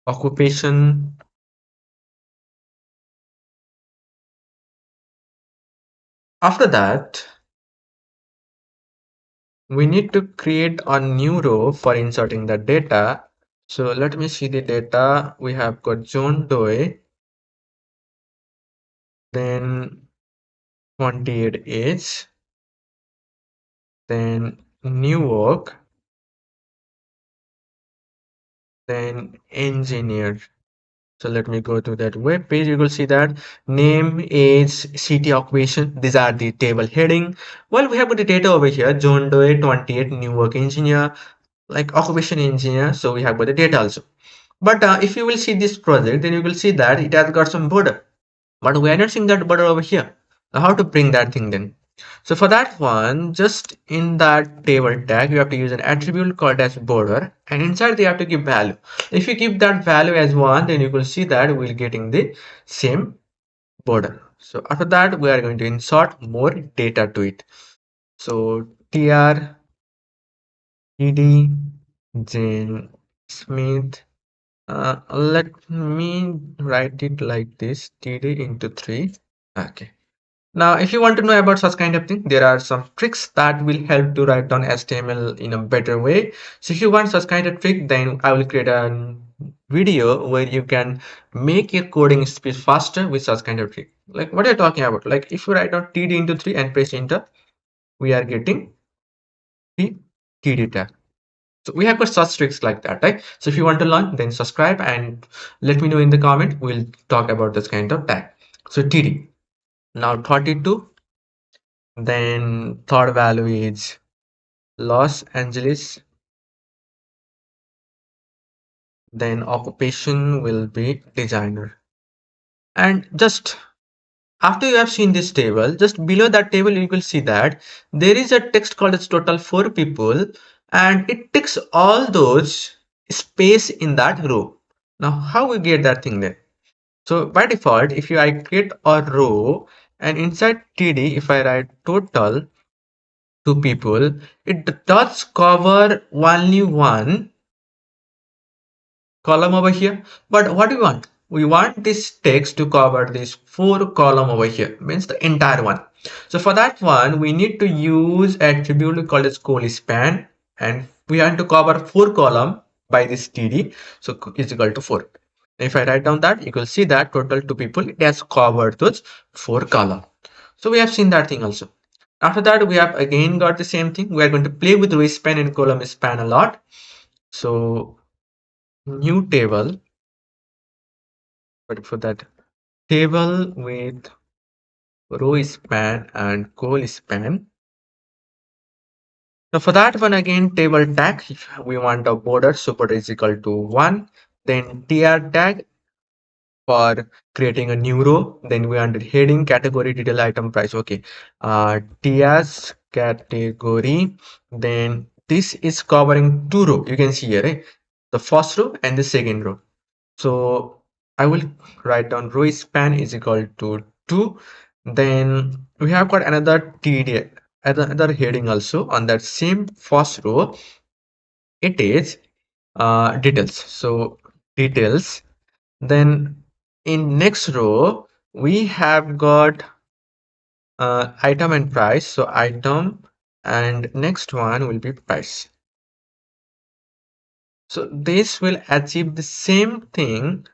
occupation. After that, we need to create a new row for inserting the data. So let me see the data. We have got John Doe, then 28 age, then new work, then engineer. So let me go to that web page. You will see that name, age, city, occupation. These are the table heading. Well, we have got the data over here. John Doe, 28, new work engineer, like occupation engineer. So we have got the data also. But if you will see this project, then you will see that it has got some border. But we are not seeing that border over here. Now how to bring that thing then? So for that one, just in that table tag, you have to use an attribute called as border, and inside they have to give value. If you give that value as 1, then you will see that we're getting the same border. So after that, we are going to insert more data to it. So tr TD Jane Smith. Let me write it like this, TD into 3. Okay. Now, if you want to know about such kind of thing, there are some tricks that will help to write down HTML in a better way. So if you want such kind of trick, then I will create a video where you can make your coding speed faster with such kind of trick. Like what you're talking about. Like if you write down TD into 3 and press enter, we are getting the TD tag. So we have got such tricks like that, right? So if you want to learn, then subscribe and let me know in the comment. We'll talk about this kind of tag. So TD. Now 32. Then third value is Los Angeles. Then occupation will be designer. And just after you have seen this table, just below that table, you will see that there is a text called as total for people, and it ticks all those space in that row. Now, how we get that thing there? So by default, if I create a row and inside TD, if I write total to people, it does cover only one column over here. But what do we want? We want this text to cover this 4 column over here, means the entire one. So for that one, we need to use attribute called as span, and we want to cover 4 column by this TD. So is equal to 4. If I write down that, you will see that total 2 people, it has covered those 4 column. So we have seen that thing also. After that, we have again got the same thing. We are going to play with row span and column span a lot. So new table, but for that table with row span and col span. Now for that one again, table tag, we want a border, so border is equal to 1. Then tr tag for creating a new row. Then we want heading, category, detail, item, price. Okay. TS category. Then this is covering 2 row. You can see here, right? The first row and the second row. So I will write down row span is equal to 2. Then we have got another TD, another heading also on that same first row. It is details. So details. Then in next row, we have got item and price. So item and next one will be price. So this will achieve the same thing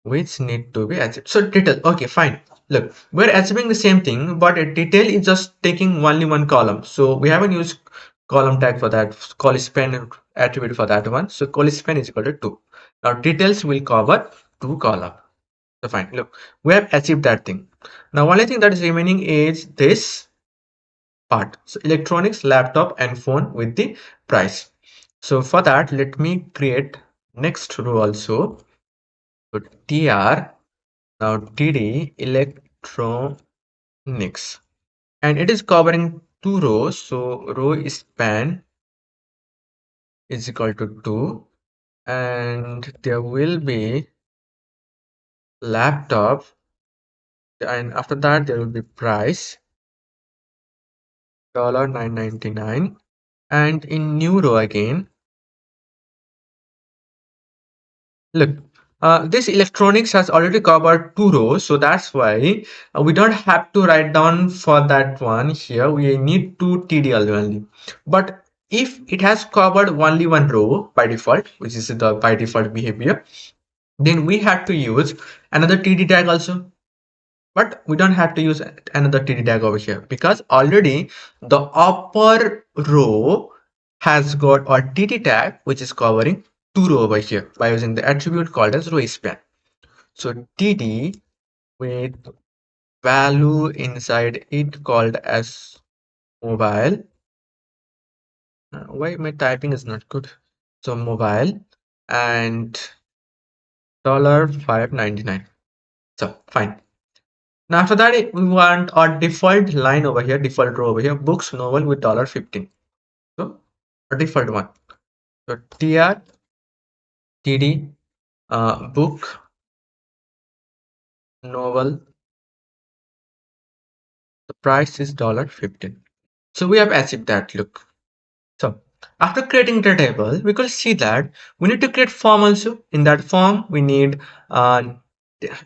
which need to be achieved. So detail, okay, fine. Look, we're achieving the same thing, but a detail is just taking only 1 column. So we haven't used column tag for that, call span attribute for that one. So call span is equal to 2. Now details will cover 2 column. So fine, look, we have achieved that thing. Now only thing that is remaining is this part. So electronics, laptop and phone with the price. So for that, let me create next row also. So tr, now td electronics, and it is covering 2 rows. So row span is equal to 2, and there will be laptop, and after that there will be price $9.99, and in new row again, look, this electronics has already covered 2 rows, so that's why we don't have to write down for that one here. We need 2 TDL only. But if it has covered only 1 row by default, which is the by default behavior, then we have to use another TD tag also. But we don't have to use another TD tag over here because already the upper row has got a TD tag which is covering 2 row over here by using the attribute called as row span. So TD with value inside it called as mobile. Why my typing is not good? So mobile and $5.99. So fine. Now after that, we want our default line over here, default row over here, books novel with $15. So a default one. So tr td book novel, the price is $15. So we have achieved that. Look. So After creating the table, we could see that we need to create form also. In that form, we need uh,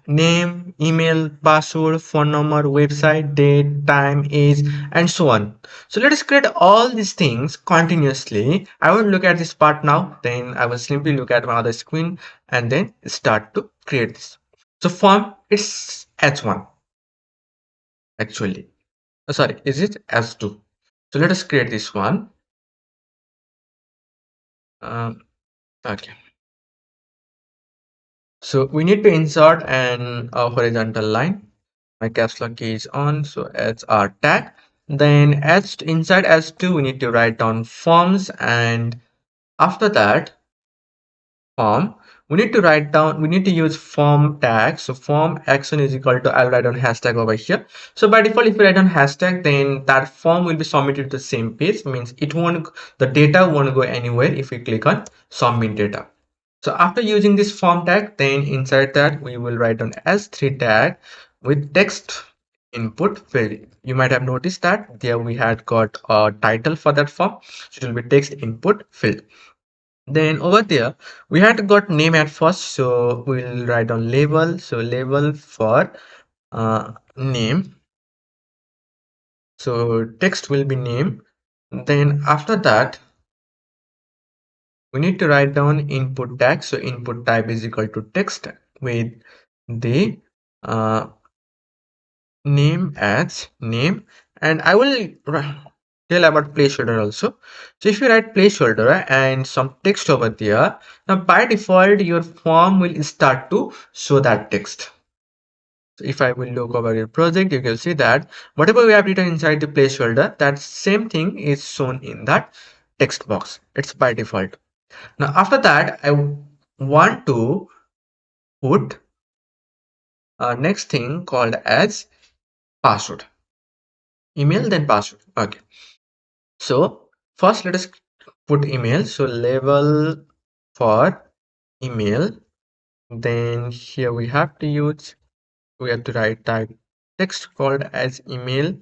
name, email, password, phone number, website, date, time, age, and so on. So let us create all these things continuously. I will look at this part now, then I will simply look at my other screen and then start to create this. So form is H1 actually. Sorry, is it S2? So let us create this one. Okay. So we need to insert an horizontal line. My caps lock key is on, so it's our tag. Then as inside S2, we need to write down forms, and after that form, we need to use form tag. So form action is equal to, I'll write down hashtag over here. So by default, if you write down hashtag, then that form will be submitted to the same page, means it won't, the data won't go anywhere if we click on submit data. So after using this form tag, then inside that we will write down S3 tag with text input field. You might have noticed that there we had got a title for that form. So it will be text input field. Then over there, we had got name at first. So we'll write down label. So label for name. So text will be name. Then after that, we need to write down input tag. So input type is equal to text with the name as name, and I will tell about placeholder also. So if you write placeholder and some text over there, now by default your form will start to show that text. So if I will look over your project, you can see that whatever we have written inside the placeholder, that same thing is shown in that text box. It's by default. Now after that, I want to put a next thing called as password. Email then password. Okay. So first let us put email. So label for email. Then here we have to write type text called as email.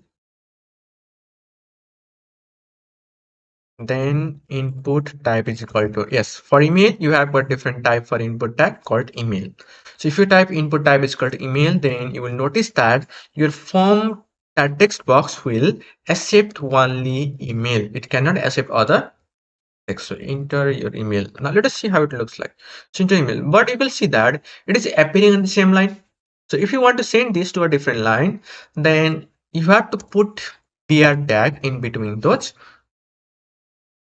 Then input type is equal to, yes, for email you have got different type for input tag called email. So if you type input type is equal to email, then you will notice that your form, that text box will accept only email. It cannot accept other text. So enter your email. Now let us see how it looks like. So enter email, but you will see that it is appearing on the same line. So if you want to send this to a different line, then you have to put br tag in between those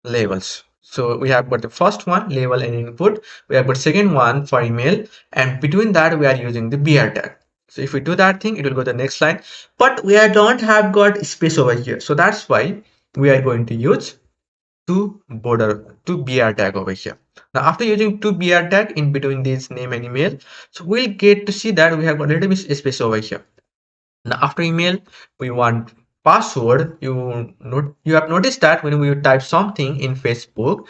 labels. So we have got the first one, label and input. We have got second one for email, and between that we are using the br tag. So if we do that thing, it will go to the next line, but don't have got space over here. So that's why we are going to use two br tag over here. Now after using two br tag in between this name and email, so we'll get to see that we have got a little bit space over here. Now after email, we want password. You have noticed that when we type something in Facebook,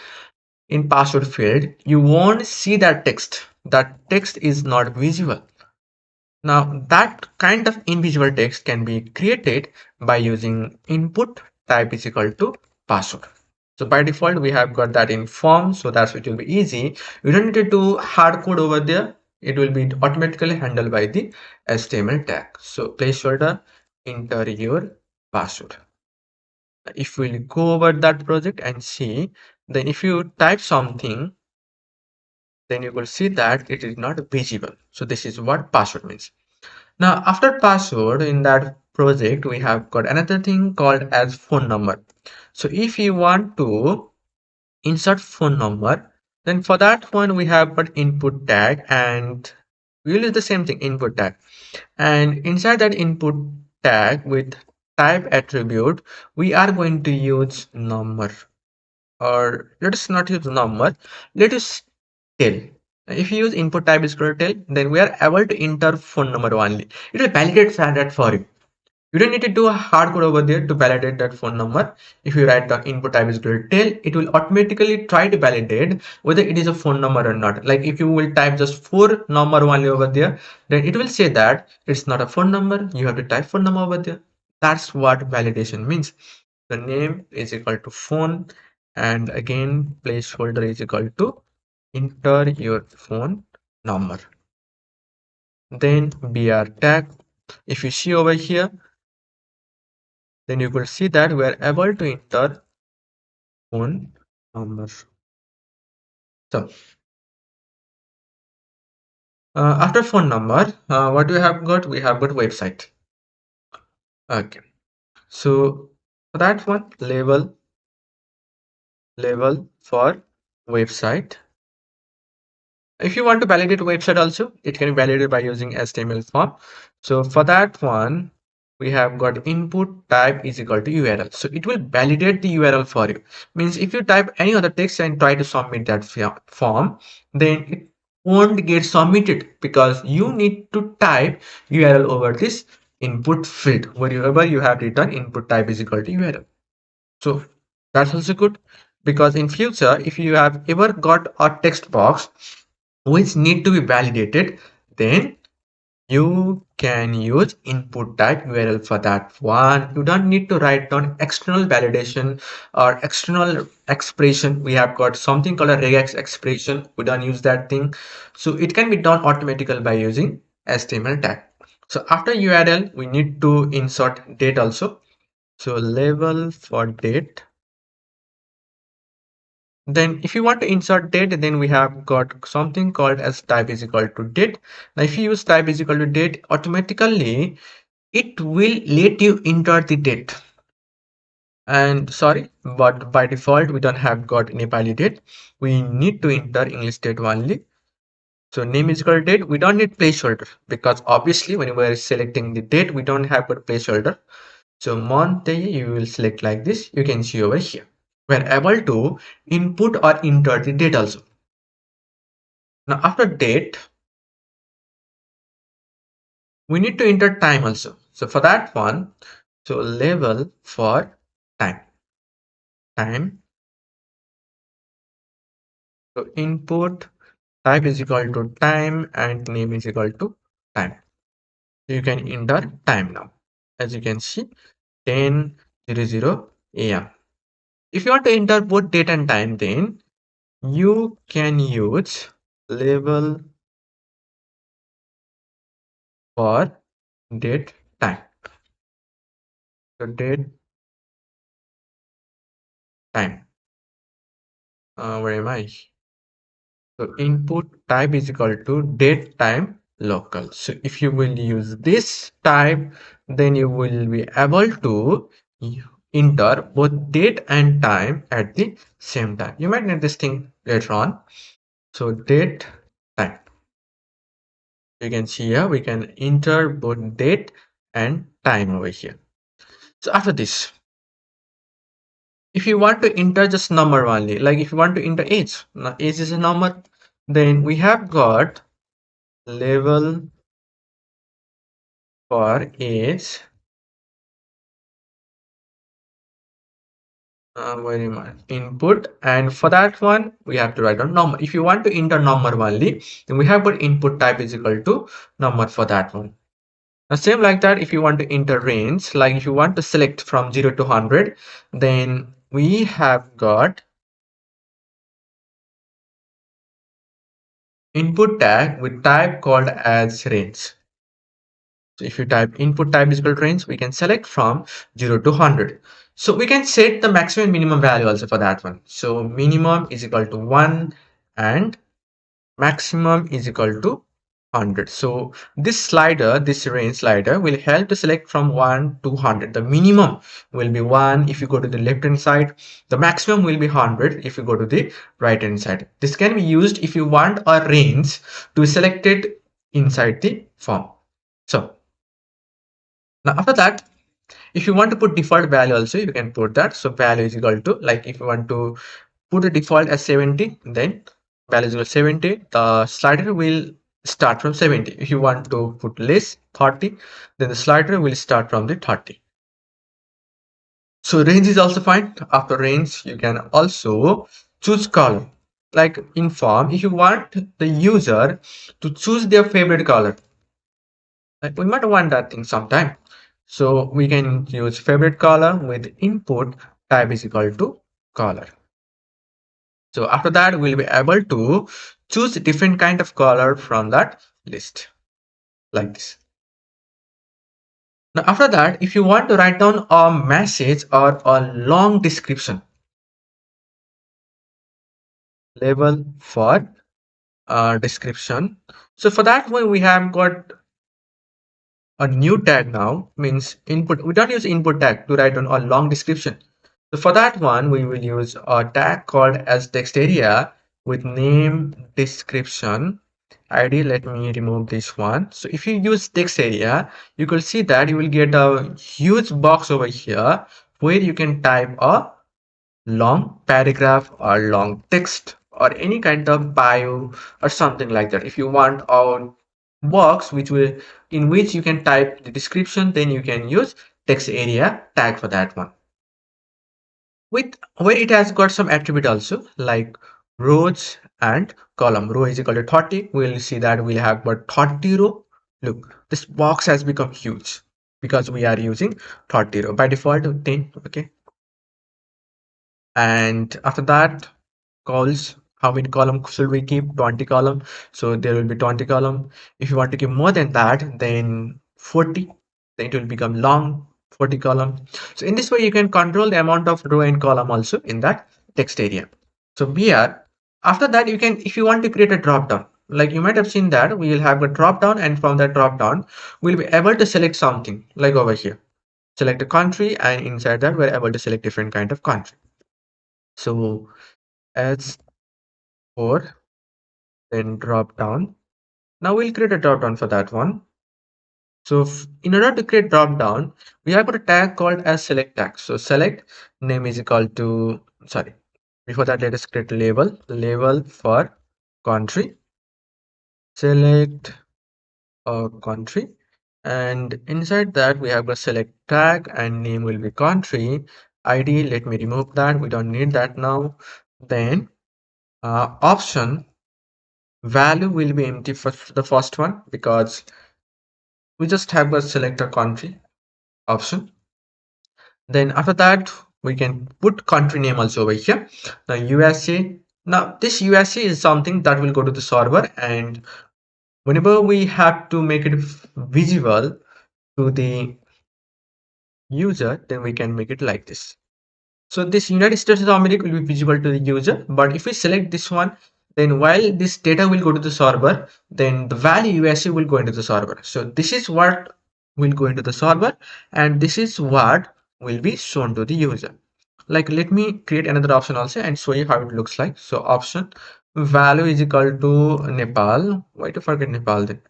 in password field, you won't see that text. That text is not visible. Now that kind of invisible text can be created by using input type is equal to password. So by default, we have got that in form, so that's it will be easy. You don't need to do hard code over there. It will be automatically handled by the HTML tag. So placeholder, enter your password. If we go over that project and see, then if you type something, then you will see that it is not visible. So this is what password means. Now after password in that project, we have got another thing called as phone number. So if you want to insert phone number, then for that one we have got input tag, and we'll use the same thing, input tag, and inside that input tag with type attribute we are going to use number, or let us not use number, let us tell. If you use input type is equal to tell, then we are able to enter phone number only. It will validate that for you. You don't need to do a hard code over there to validate that phone number. If you write the input type is equal to tell, it will automatically try to validate whether it is a phone number or not. Like if you will type just four number only over there, then it will say that it's not a phone number. You have to type phone number over there. That's what validation means. The name is equal to phone, and again placeholder is equal to enter your phone number. Then br tag, if you see over here, then you will see that we are able to enter phone number. So after phone number, what we have got? We have got website. Okay, so for that one, label for website. If you want to validate a website also, it can be validated by using HTML form. So for that one, we have got input type is equal to URL. So it will validate the URL for you. Means if you type any other text and try to submit that form, then it won't get submitted because you need to type URL over this input field. Wherever you have written input type is equal to URL. So that's also good, because in future, if you have ever got a text box which need to be validated, then you can use input type URL for that one. You don't need to write down external validation or external expression. We have got something called a regex expression. We don't use that thing. So it can be done automatically by using HTML tag. So after URL, we need to insert date also. So label for date. Then if you want to insert date, then we have got something called as type is equal to date. Now if you use type is equal to date, automatically it will let you enter the date. And sorry, but by default we don't have got Nepali date. We need to enter English date only. So name is equal to date. We don't need placeholder because obviously when we are selecting the date, we don't have a placeholder. So month you will select like this. You can see over here. We're able to input or enter the date also. Now after date, we need to enter time also. So for that one, so label for time. So input type is equal to time and name is equal to time. So you can enter time now. As you can see, 10:00 a.m. If you want to enter both date and time, then you can use label for date time. So date time. Where am I? So input type is equal to date time local. So if you will use this type, then you will be able to enter both date and time at the same time. You might need this thing later on. So date time. You can see here we can enter both date and time over here. So after this, if you want to enter just number only, like if you want to enter age, now age is a number, then we have got label for age. Very much input, and for that one we have to write down number. If you want to enter number only, then we have got input type is equal to number for that one. Now same like that, if you want to enter range, like if you want to select from 0 to 100, then we have got input tag with type called as range. So if you type input type is equal to range, we can select from 0 to 100. So we can set the maximum and minimum value also for that one. So minimum is equal to 1 and maximum is equal to 100. So this slider, this range slider will help to select from 1 to 100. The minimum will be 1 if you go to the left hand side. The maximum will be 100 if you go to the right hand side. This can be used if you want a range to be selected inside the form. So now after that, if you want to put default value also, you can put that. So value is equal to, like if you want to put the default as 70, then value is equal to 70. The slider will start from 70. If you want to put less 30, then the slider will start from the 30. So range is also fine. After range, you can also choose color. Like in form, if you want the user to choose their favorite color, like we might want that thing sometime. So we can use favorite color with input type is equal to color. So after that, we'll be able to choose different kind of color from that list like this. Now after that, if you want to write down a message or a long description, label for description. So for that one, we have got a new tag now, means input. We don't use input tag to write down a long description. So for that one, we will use a tag called as text area with name description ID. Let me remove this one. So if you use text area, you will see that you will get a huge box over here where you can type a long paragraph or long text or any kind of bio or something like that. If you want a box which will in which you can type the description, then you can use text area tag for that one. With where it has got some attribute also like rows and column. Row is equal to 30. We'll see that we'll have got 30 row. Look, this box has become huge because we are using 30 row by default 10. Okay, and after that, calls, how many column should we keep? 20 column, so there will be 20 column. If you want to keep more than that, then 40, then it will become long 40 column. So in this way you can control the amount of row and column also in that text area. So here, after that, you can, if you want to create a drop down, like you might have seen that we will have a drop down, and from that drop down we'll be able to select something like over here, select a country, and inside that we're able to select different kind of country. So S4, then drop down. Now we'll create a drop down for that one. So in order to create drop down, we have got a tag called as select tag. So select name is equal to, sorry, before that let us create a label for country, select a country, and inside that we have got select tag and name will be country. ID, let me remove that, we don't need that now. Then option value will be empty for the first one because we just have a select a country option. Then after that, we can put country name also over here. Now USA. Now this USA is something that will go to the server, and whenever we have to make it visible to the user, then we can make it like this. So this United States of America will be visible to the user, but if we select this one, then while this data will go to the server, then the value USA will go into the server. So this is what will go into the server, and this is what will be shown to the user. Like, let me create another option also and show you how it looks like. So option value is equal to Nepal. Why to forget Nepal then?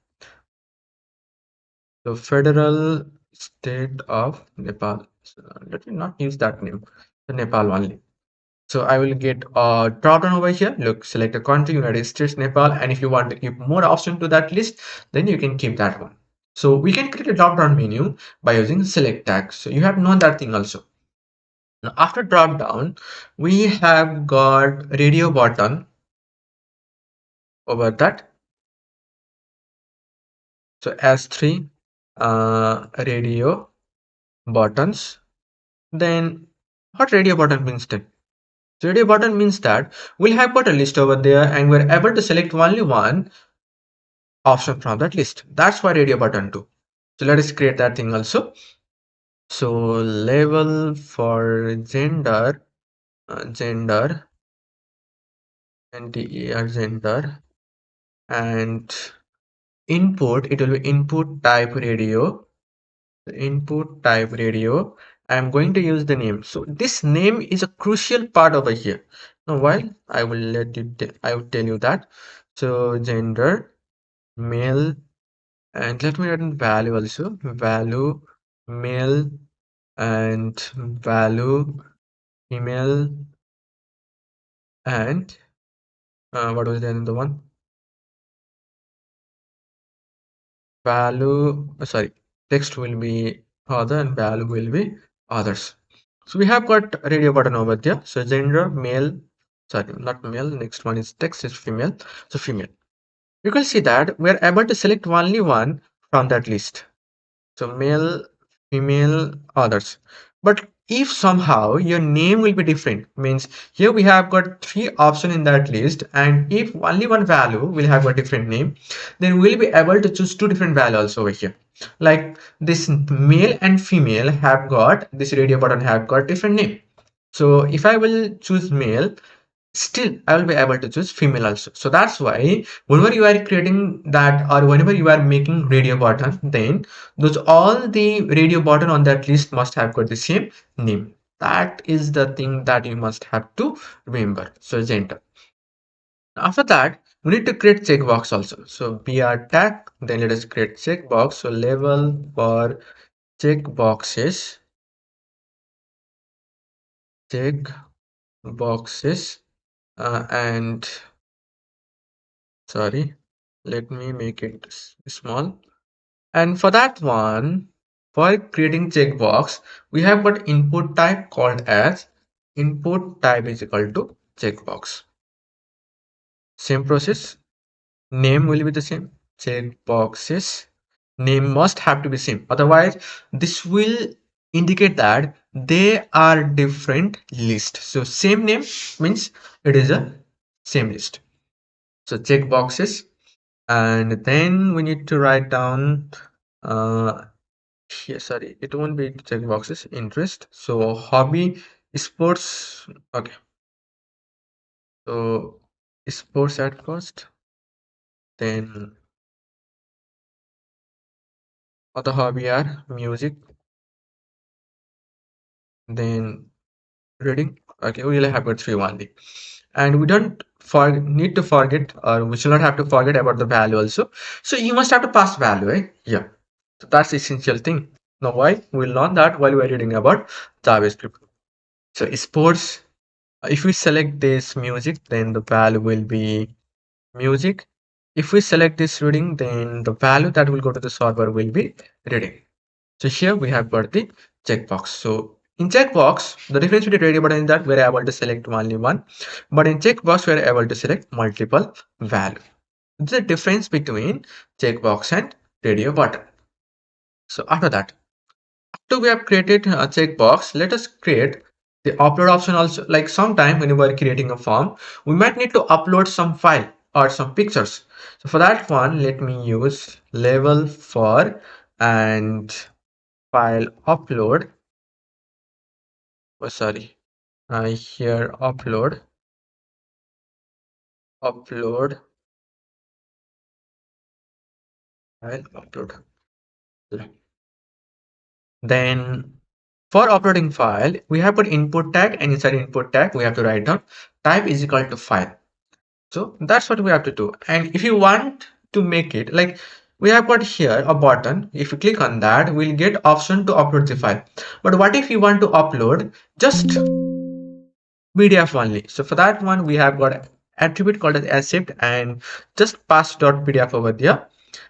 So federal state of Nepal. So let me not use that name. The Nepal only. So I will get a drop down over here. Look, select a country, United States, Nepal, and if you want to keep more option to that list, then you can keep that one. So we can create a drop down menu by using select tag. So you have known that thing also. Now after drop down, we have got radio button over that. So S3 radio buttons. Then what radio button means then? So radio button means that we'll have got a list over there and we're able to select only one option from that list. That's why radio button too. So let us create that thing also. So label for gender, gender, gender, and input, it will be input type radio, input type radio. I'm going to use the name. So this name is a crucial part over here. Now while I will let you, I will tell you that. So gender, male, and let me write in value also, value male, and value female, and what was the other one? Value, sorry, text will be other and value will be others. So we have got radio button over there. So gender male, sorry, not male. Next one is text is female. So female. You can see that we are able to select only one from that list. So male, female, others. But if somehow your name will be different, means here we have got three options in that list, and if only one value will have a different name, then we'll be able to choose two different values also over here. Like this male and female have got this radio button have got different name. So if I will choose male, still I will be able to choose female also. So that's why whenever you are creating that, or whenever you are making radio button, then those all the radio button on that list must have got the same name. That is the thing that you must have to remember. So it's enter. After that, we need to create checkbox also. So br tag, then let us create checkbox. So level for checkboxes, checkboxes, and sorry, let me make it small. And for that one, for creating checkbox, we have got input type called as input type is equal to checkbox. Same process, name will be the same. Checkboxes name must have to be same. Otherwise, this will indicate that they are different list. So same name means it is a same list. So checkboxes, and then we need to write down yeah, sorry, it won't be checkboxes. Interest. So hobby, sports. Okay. So sports at first, then other hobby are music, then reading. Okay, we will have got three only, and we don't for need to forget, or we should not have to forget about the value also. So you must have to pass value, eh? Yeah. So that's the essential thing. Now why? We'll learn that while we're reading about JavaScript. So sports. If we select this music, then the value will be music. If we select this reading, then the value that will go to the server will be reading. So here we have got the checkbox. So in checkbox, the difference between radio button is that we're able to select only one, but in checkbox we're able to select multiple value. The difference between checkbox and radio button. So after that, after we have created a checkbox, let us create the upload option also. Like sometime when you are creating a form, we might need to upload some file or some pictures. So for that one, let me use level for and file upload. Oh, sorry, here upload file upload. Then for uploading file, we have put input tag, and inside input tag, we have to write down type is equal to file. So that's what we have to do. And if you want to make it like we have got here a button, if you click on that, we'll get option to upload the file. But what if you want to upload just PDF only? So for that one, we have got attribute called as accept and just pass .pdf over there.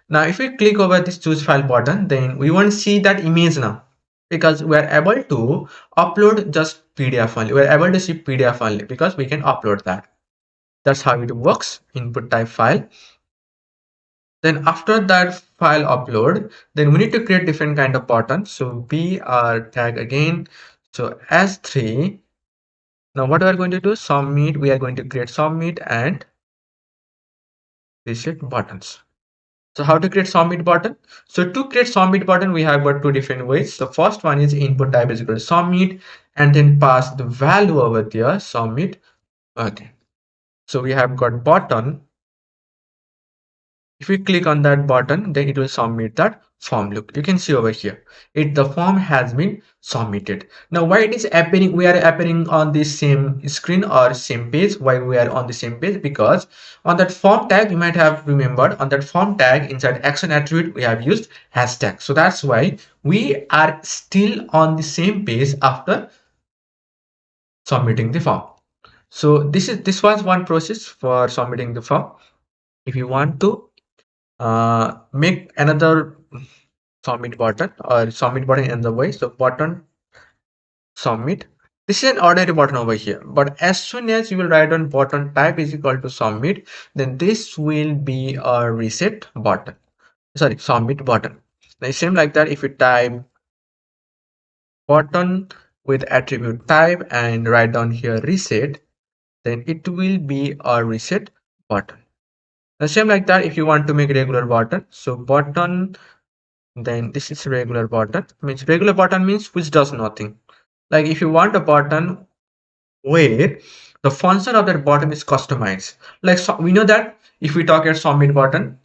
Now, if we click over this choose file button, then we won't see that image now because we are able to upload just PDF only. We're able to see PDF only because we can upload that. That's how it works. Input type file. Then after that file upload, then we need to create different kind of button. So br tag again. So s3. Now what we are going to do? Submit. We are going to create submit and reset buttons. So how to create submit button? So to create submit button, we have got two different ways. The first one is input type is equal to submit, and then pass the value over there submit. Okay. So we have got button. If we click on that button, then it will submit that form. Look, you can see over here, the form has been submitted. Now, why it is appearing? We are appearing on the same screen or same page. Why we are on the same page? Because on that form tag, you might have remembered on that form tag inside action attribute, we have used hashtag. So that's why we are still on the same page after submitting the form. So this was one process for submitting the form. If you want to make another submit button or submit button in the way, so button submit, this is an ordinary button over here, but as soon as you will write on button type is equal to submit, then this will be a reset button, sorry, submit button. Now same like that, if you type button with attribute type and write down here reset, then it will be a reset button. The same like that, if you want to make regular button, so button, then this is regular button, means regular button means which does nothing. Like if you want a button where the function of that button is customized, like so we know that if we talk at submit button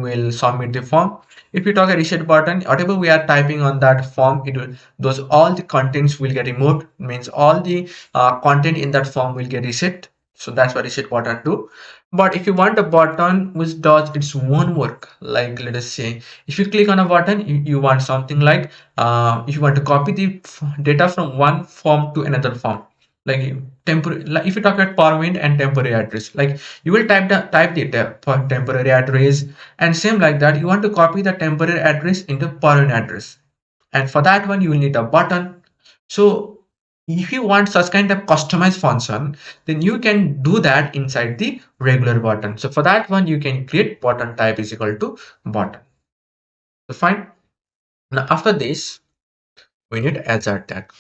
will submit the form. If we talk a reset button, whatever we are typing on that form, it will, those all the contents will get removed, means all the content in that form will get reset. So that's what reset button do. But if you want a button which does its own work, like let us say if you click on a button, you want something like if you want to copy the data from one form to another form, like temporary, like if you talk about permanent and temporary address, like you will for temporary address, and same like that you want to copy the temporary address into permanent address, and for that one you will need a button. So if you want such kind of customized function, then you can do that inside the regular button. So for that one you can create button type is equal to button. So fine. Now after this we need HR tag.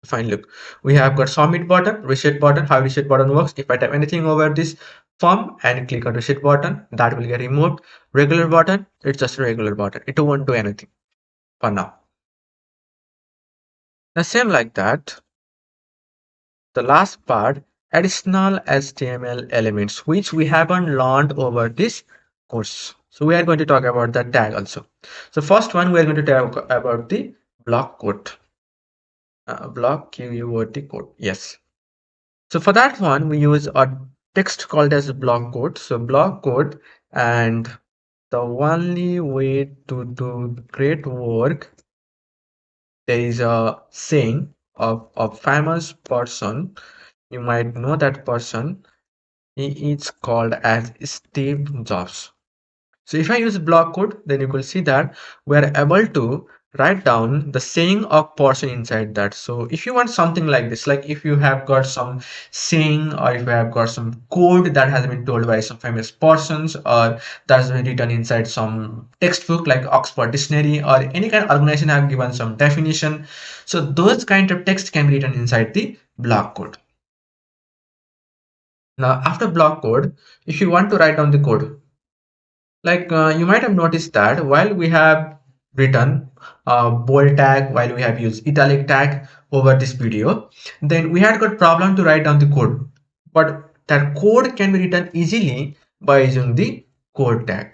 Fine, look, we have got submit button, reset button. How reset button works: if I type anything over this form and click on reset button, that will get removed. Regular button, it's just a regular button, it won't do anything for now. The same like that, the last part, additional HTML elements which we haven't learned over this course, so we are going to talk about that tag also. So first one, we are going to talk about the block code. Block QUOT code, yes. So for that one, we use a text called as block code. So block code, and the only way to do great work, there is a saying of a famous person. You might know that person. He is called as Steve Jobs. So if I use block code, then you will see that we are able to write down the saying of person inside that. So if you want something like this, like if you have got some saying, or if you have got some code that has been told by some famous persons, or that's been written inside some textbook like Oxford Dictionary, or any kind of organization have given some definition. So those kind of text can be written inside the block code. Now after block code, if you want to write down the code, like you might have noticed that while we have written bold tag, while we have used italic tag over this video, then we had got problem to write down the code. But that code can be written easily by using the code tag.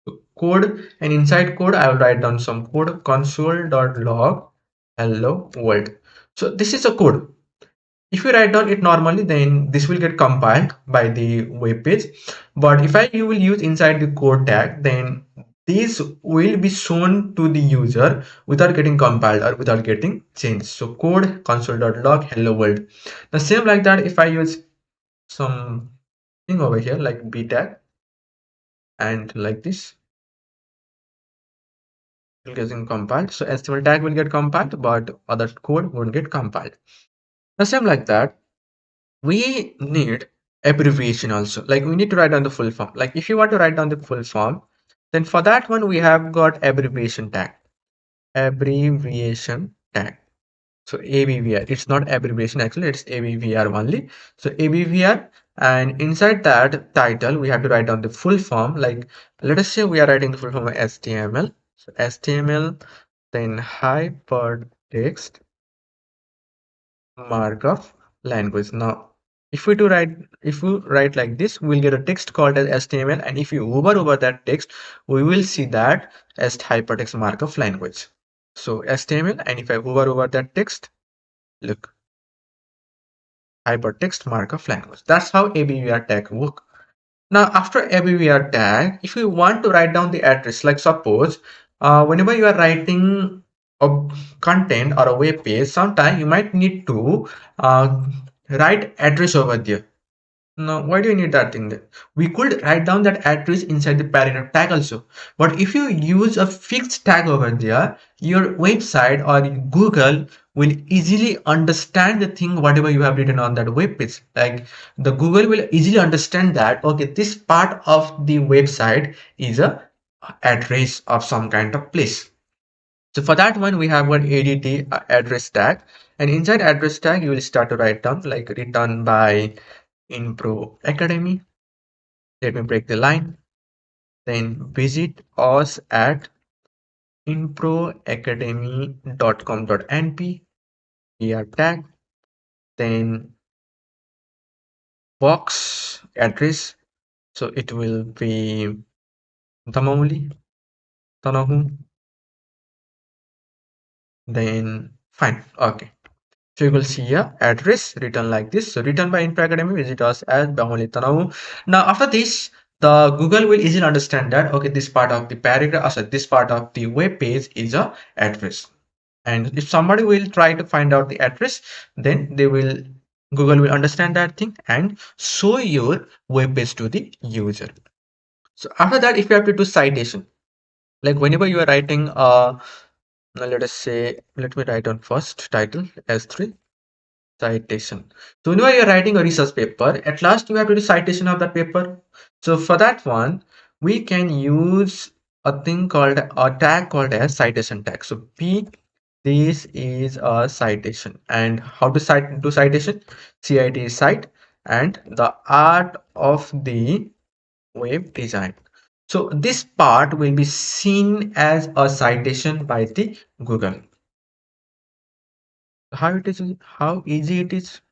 So code, and inside code I will write down some code, console.log hello world. So this is a code. If you write down it normally, then this will get compiled by the web page. But if you will use inside the code tag, then these will be shown to the user without getting compiled or without getting changed. So code console.log hello world. The same like that, if I use some thing over here like b tag and like this, it will get compiled. So HTML tag will get compiled, but other code won't get compiled. The same like that, we need abbreviation also, like we need to write down the full form. Like if you want to write down the full form, then for that one we have got abbreviation tag. Abbreviation tag. So abbr, it's not abbreviation, actually it's abbr only. So abbr, and inside that title we have to write down the full form. Like let us say we are writing the full form of html. So html, then hypertext markup language. Now if we write like this, we'll get a text called as HTML, and if you hover over that text, we will see that as hypertext markup language. So HTML, and if I hover over that text, look, hypertext markup language. That's how abbr tag work. Now after abbr tag, if you want to write down the address, like suppose whenever you are writing a content or a web page, sometime you might need to write address over there. Now why do you need that thing there? We could write down that address inside the paragraph tag also, but if you use a fixed tag over there, your website or Google will easily understand the thing whatever you have written on that web page. Like the Google will easily understand that okay, this part of the website is a address of some kind of place. So for that one, we have one ADT address tag, and inside address tag, you will start to write down like written by Inpro Academy. Let me break the line. Then visit us at inproacademy.com.np. Here tag. Then box address. So it will be Damoli, Tanahu. Then fine. Okay. So you will see a address written like this. So written by Inpro Academy, visit us at Bamoli Tanavu. Now after this, the Google will easily understand that okay, this part of the paragraph, sorry, this part of the web page is a address. And if somebody will try to find out the address, then Google will understand that thing and show your web page to the user. So after that, if you have to do citation, like whenever you are writing now let us say, let me write on first title S3 citation. So whenever you're writing a research paper, at last you have to do citation of that paper. So for that one, we can use a thing called a tag called as citation tag. So P, this is a citation. And how to cite do citation? CIT is cite, and the art of the web design. So this part will be seen as a citation by the Google. How easy it is.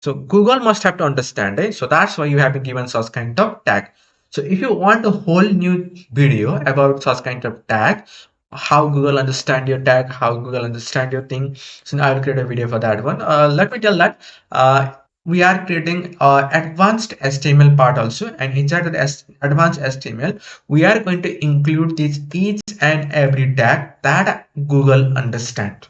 So Google must have to understand it. So that's why you have been given such kind of tag. So if you want a whole new video about such kind of tag, how Google understand your tag, how Google understand your thing, so I will create a video for that one. Let me tell that we are creating advanced HTML part also, and inside the advanced HTML, we are going to include this each and every tag that Google understand.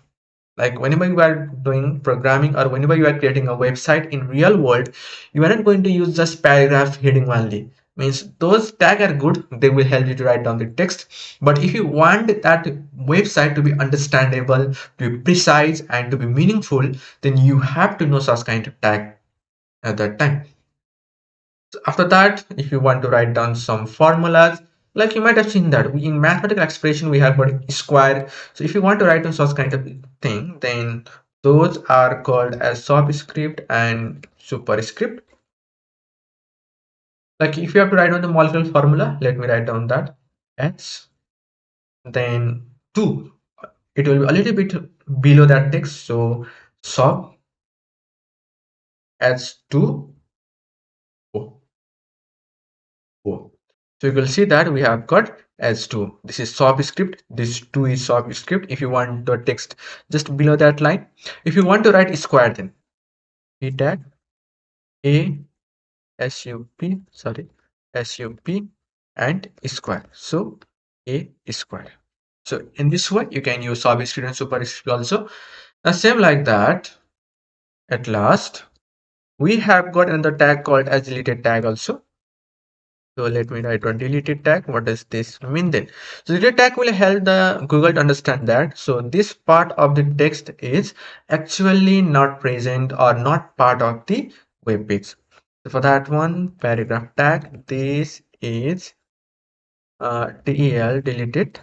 Like whenever you are doing programming or whenever you are creating a website in real world, you are not going to use just paragraph heading only. Means those tag are good, they will help you to write down the text, but if you want that website to be understandable, to be precise and to be meaningful, then you have to know such kind of tag at that time. After that, if you want to write down some formulas, like you might have seen that in mathematical expression we have got square. So if you want to write down such kind of thing, then those are called as subscript and superscript. Like if you have to write down the molecular formula, let me write down that H, then 2. It will be a little bit below that text. So sub H2O. So you will see that we have got S2. This is subscript. This 2 is subscript. If you want the text just below that line, if you want to write square, then P tag A SUP and square. So A square. So in this way, you can use subscript and superscript also. Now same like that. At last, we have got another tag called as deleted tag also. So let me write one deleted tag. What does this mean then? So deleted tag will help the Google to understand that. So this part of the text is actually not present or not part of the web page. So for that one, paragraph tag, this is del deleted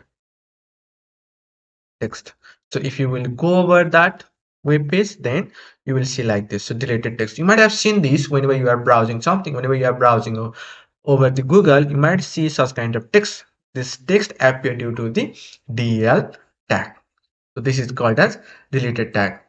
text. So if you will go over that web page, then you will see like this. So deleted text. You might have seen this whenever you are browsing something, whenever you are browsing over the Google, you might see such kind of text. This text appear due to the del tag. So this is called as deleted tag.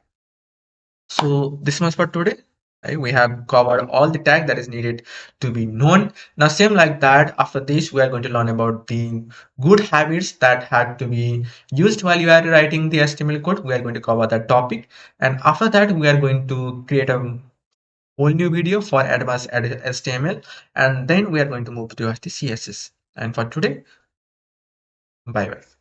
So this much for today. Right? We have covered all the tag that is needed to be known. Now same like that, after this we are going to learn about the good habits that had to be used while you are writing the HTML code. We are going to cover that topic, and after that we are going to create a whole new video for advanced HTML, and then we are going to move to the CSS. And for today, bye bye.